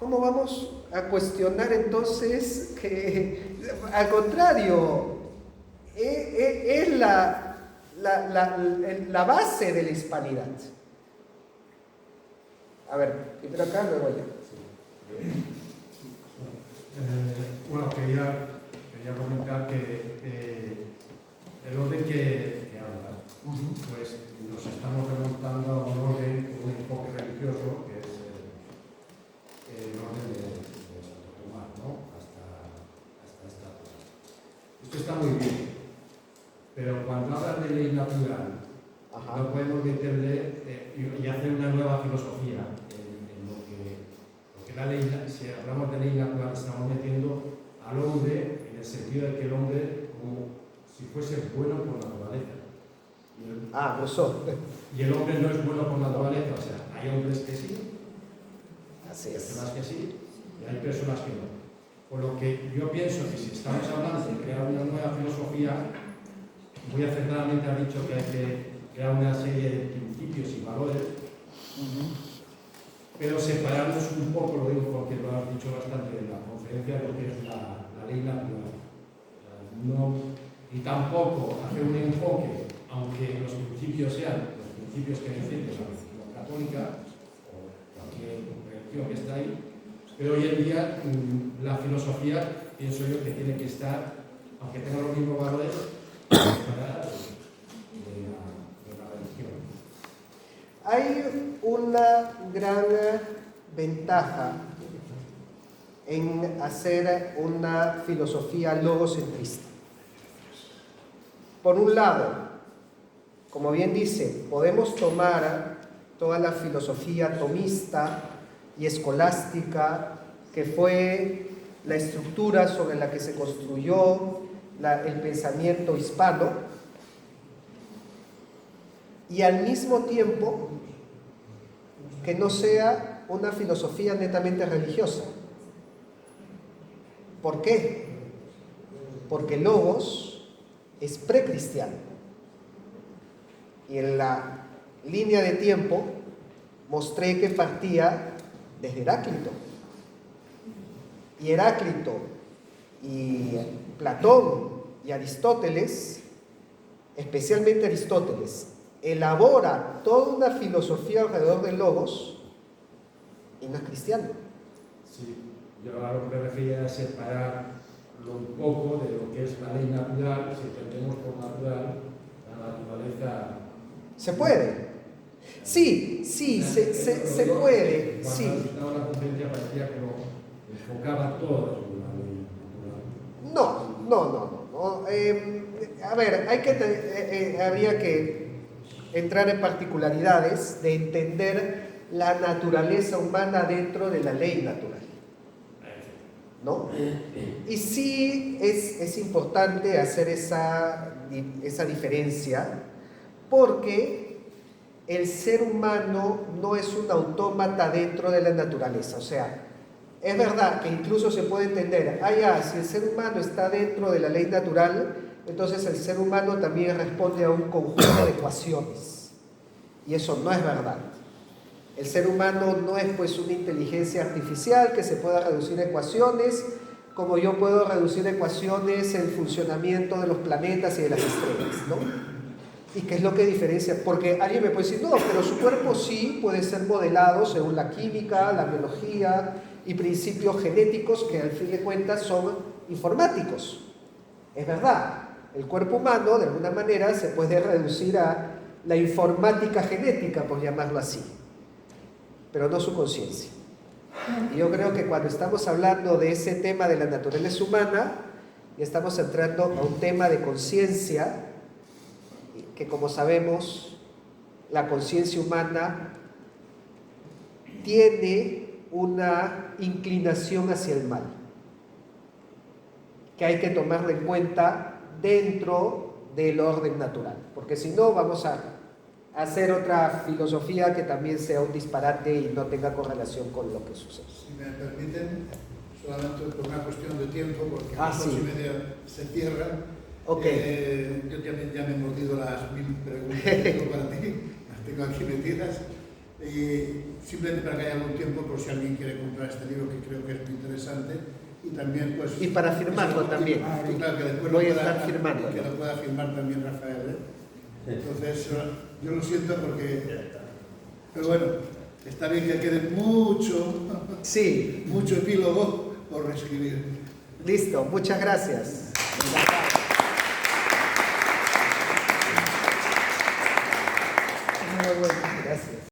¿Cómo vamos a cuestionar entonces que, al contrario, es la base de la hispanidad? A ver, primero acá, luego allá. Bueno, quería comentar que el orden que habla, pues nos estamos remontando a un orden, un enfoque religioso, que es el orden de Santo Tomás, ¿no? Hasta esta cosa. Esto está muy bien, pero cuando hablan de ley natural, no podemos meterle y hacer una nueva filosofía en lo que la ley, si hablamos de ley natural, estamos metiendo al hombre en el sentido de que el hombre, como si fuese bueno por naturaleza. Y el hombre no es bueno por naturaleza, o sea, hay hombres que sí, hay personas que sí, y hay personas que no. Por lo que yo pienso que si estamos hablando de crear una nueva filosofía, muy acertadamente ha dicho que hay que crea una serie de principios y valores, pero separamos un poco, lo digo porque lo has dicho bastante en la conferencia, de lo que es la ley natural. Y tampoco hacer un enfoque, aunque los principios sean los principios que defiende la religión católica o cualquier religión que está ahí, pero hoy en día la filosofía, pienso yo, que tiene que estar, aunque tenga los mismos valores, separada de la religión. Hay una gran ventaja en hacer una filosofía logocentrista. Por un lado, como bien dice, podemos tomar toda la filosofía tomista y escolástica, que fue la estructura sobre la que se construyó el pensamiento hispano, y al mismo tiempo que no sea una filosofía netamente religiosa. ¿Por qué? Porque Logos es precristiano. Y en la línea de tiempo mostré que partía desde Heráclito. Y Heráclito y Platón y Aristóteles, especialmente Aristóteles, elabora toda una filosofía alrededor del Logos y no es cristiano. Sí, yo a lo que me refería es separar un poco de lo que es la ley natural, si entendemos por natural la naturaleza. ¿Se puede? Sí, se puede. Cuando Sí. estaba la conferencia parecía que lo enfocaba todo sobre la ley natural. No. A ver, habría que entrar en particularidades de entender la naturaleza humana dentro de la ley natural, ¿no? Y sí es importante hacer esa diferencia, porque el ser humano no es un autómata dentro de la naturaleza. O sea, es verdad que incluso se puede entender, si el ser humano está dentro de la ley natural, entonces el ser humano también responde a un conjunto de ecuaciones. Y eso no es verdad. El ser humano no es pues una inteligencia artificial que se pueda reducir a ecuaciones, como yo puedo reducir ecuaciones el funcionamiento de los planetas y de las estrellas, ¿no? ¿Y qué es lo que diferencia? Porque alguien me puede decir, no, pero su cuerpo sí puede ser modelado según la química, la biología y principios genéticos que al fin de cuentas son informáticos. Es verdad, el cuerpo humano de alguna manera se puede reducir a la informática genética, por llamarlo así, pero no su conciencia. Y yo creo que cuando estamos hablando de ese tema de la naturaleza humana, ya estamos entrando a un tema de conciencia, que como sabemos, la conciencia humana tiene una inclinación hacia el mal, que hay que tomarlo en cuenta dentro del orden natural, porque si no vamos a hacer otra filosofía que también sea un disparate y no tenga correlación con lo que sucede. Si me permiten, solamente por una cuestión de tiempo, porque a las 8:30 se cierra. Okay. Yo ya me he mordido las 1000 preguntas que tengo para ti, las tengo aquí metidas. Y simplemente para que haya algún tiempo, por si alguien quiere comprar este libro, que creo que es muy interesante. Y también, pues. Y para firmarlo también. Y claro, que después voy a estar firmando. Que lo pueda firmar también Rafael, Entonces, yo lo siento porque. Pero bueno, está bien que quede mucho epílogo por reescribir. Listo, muchas gracias.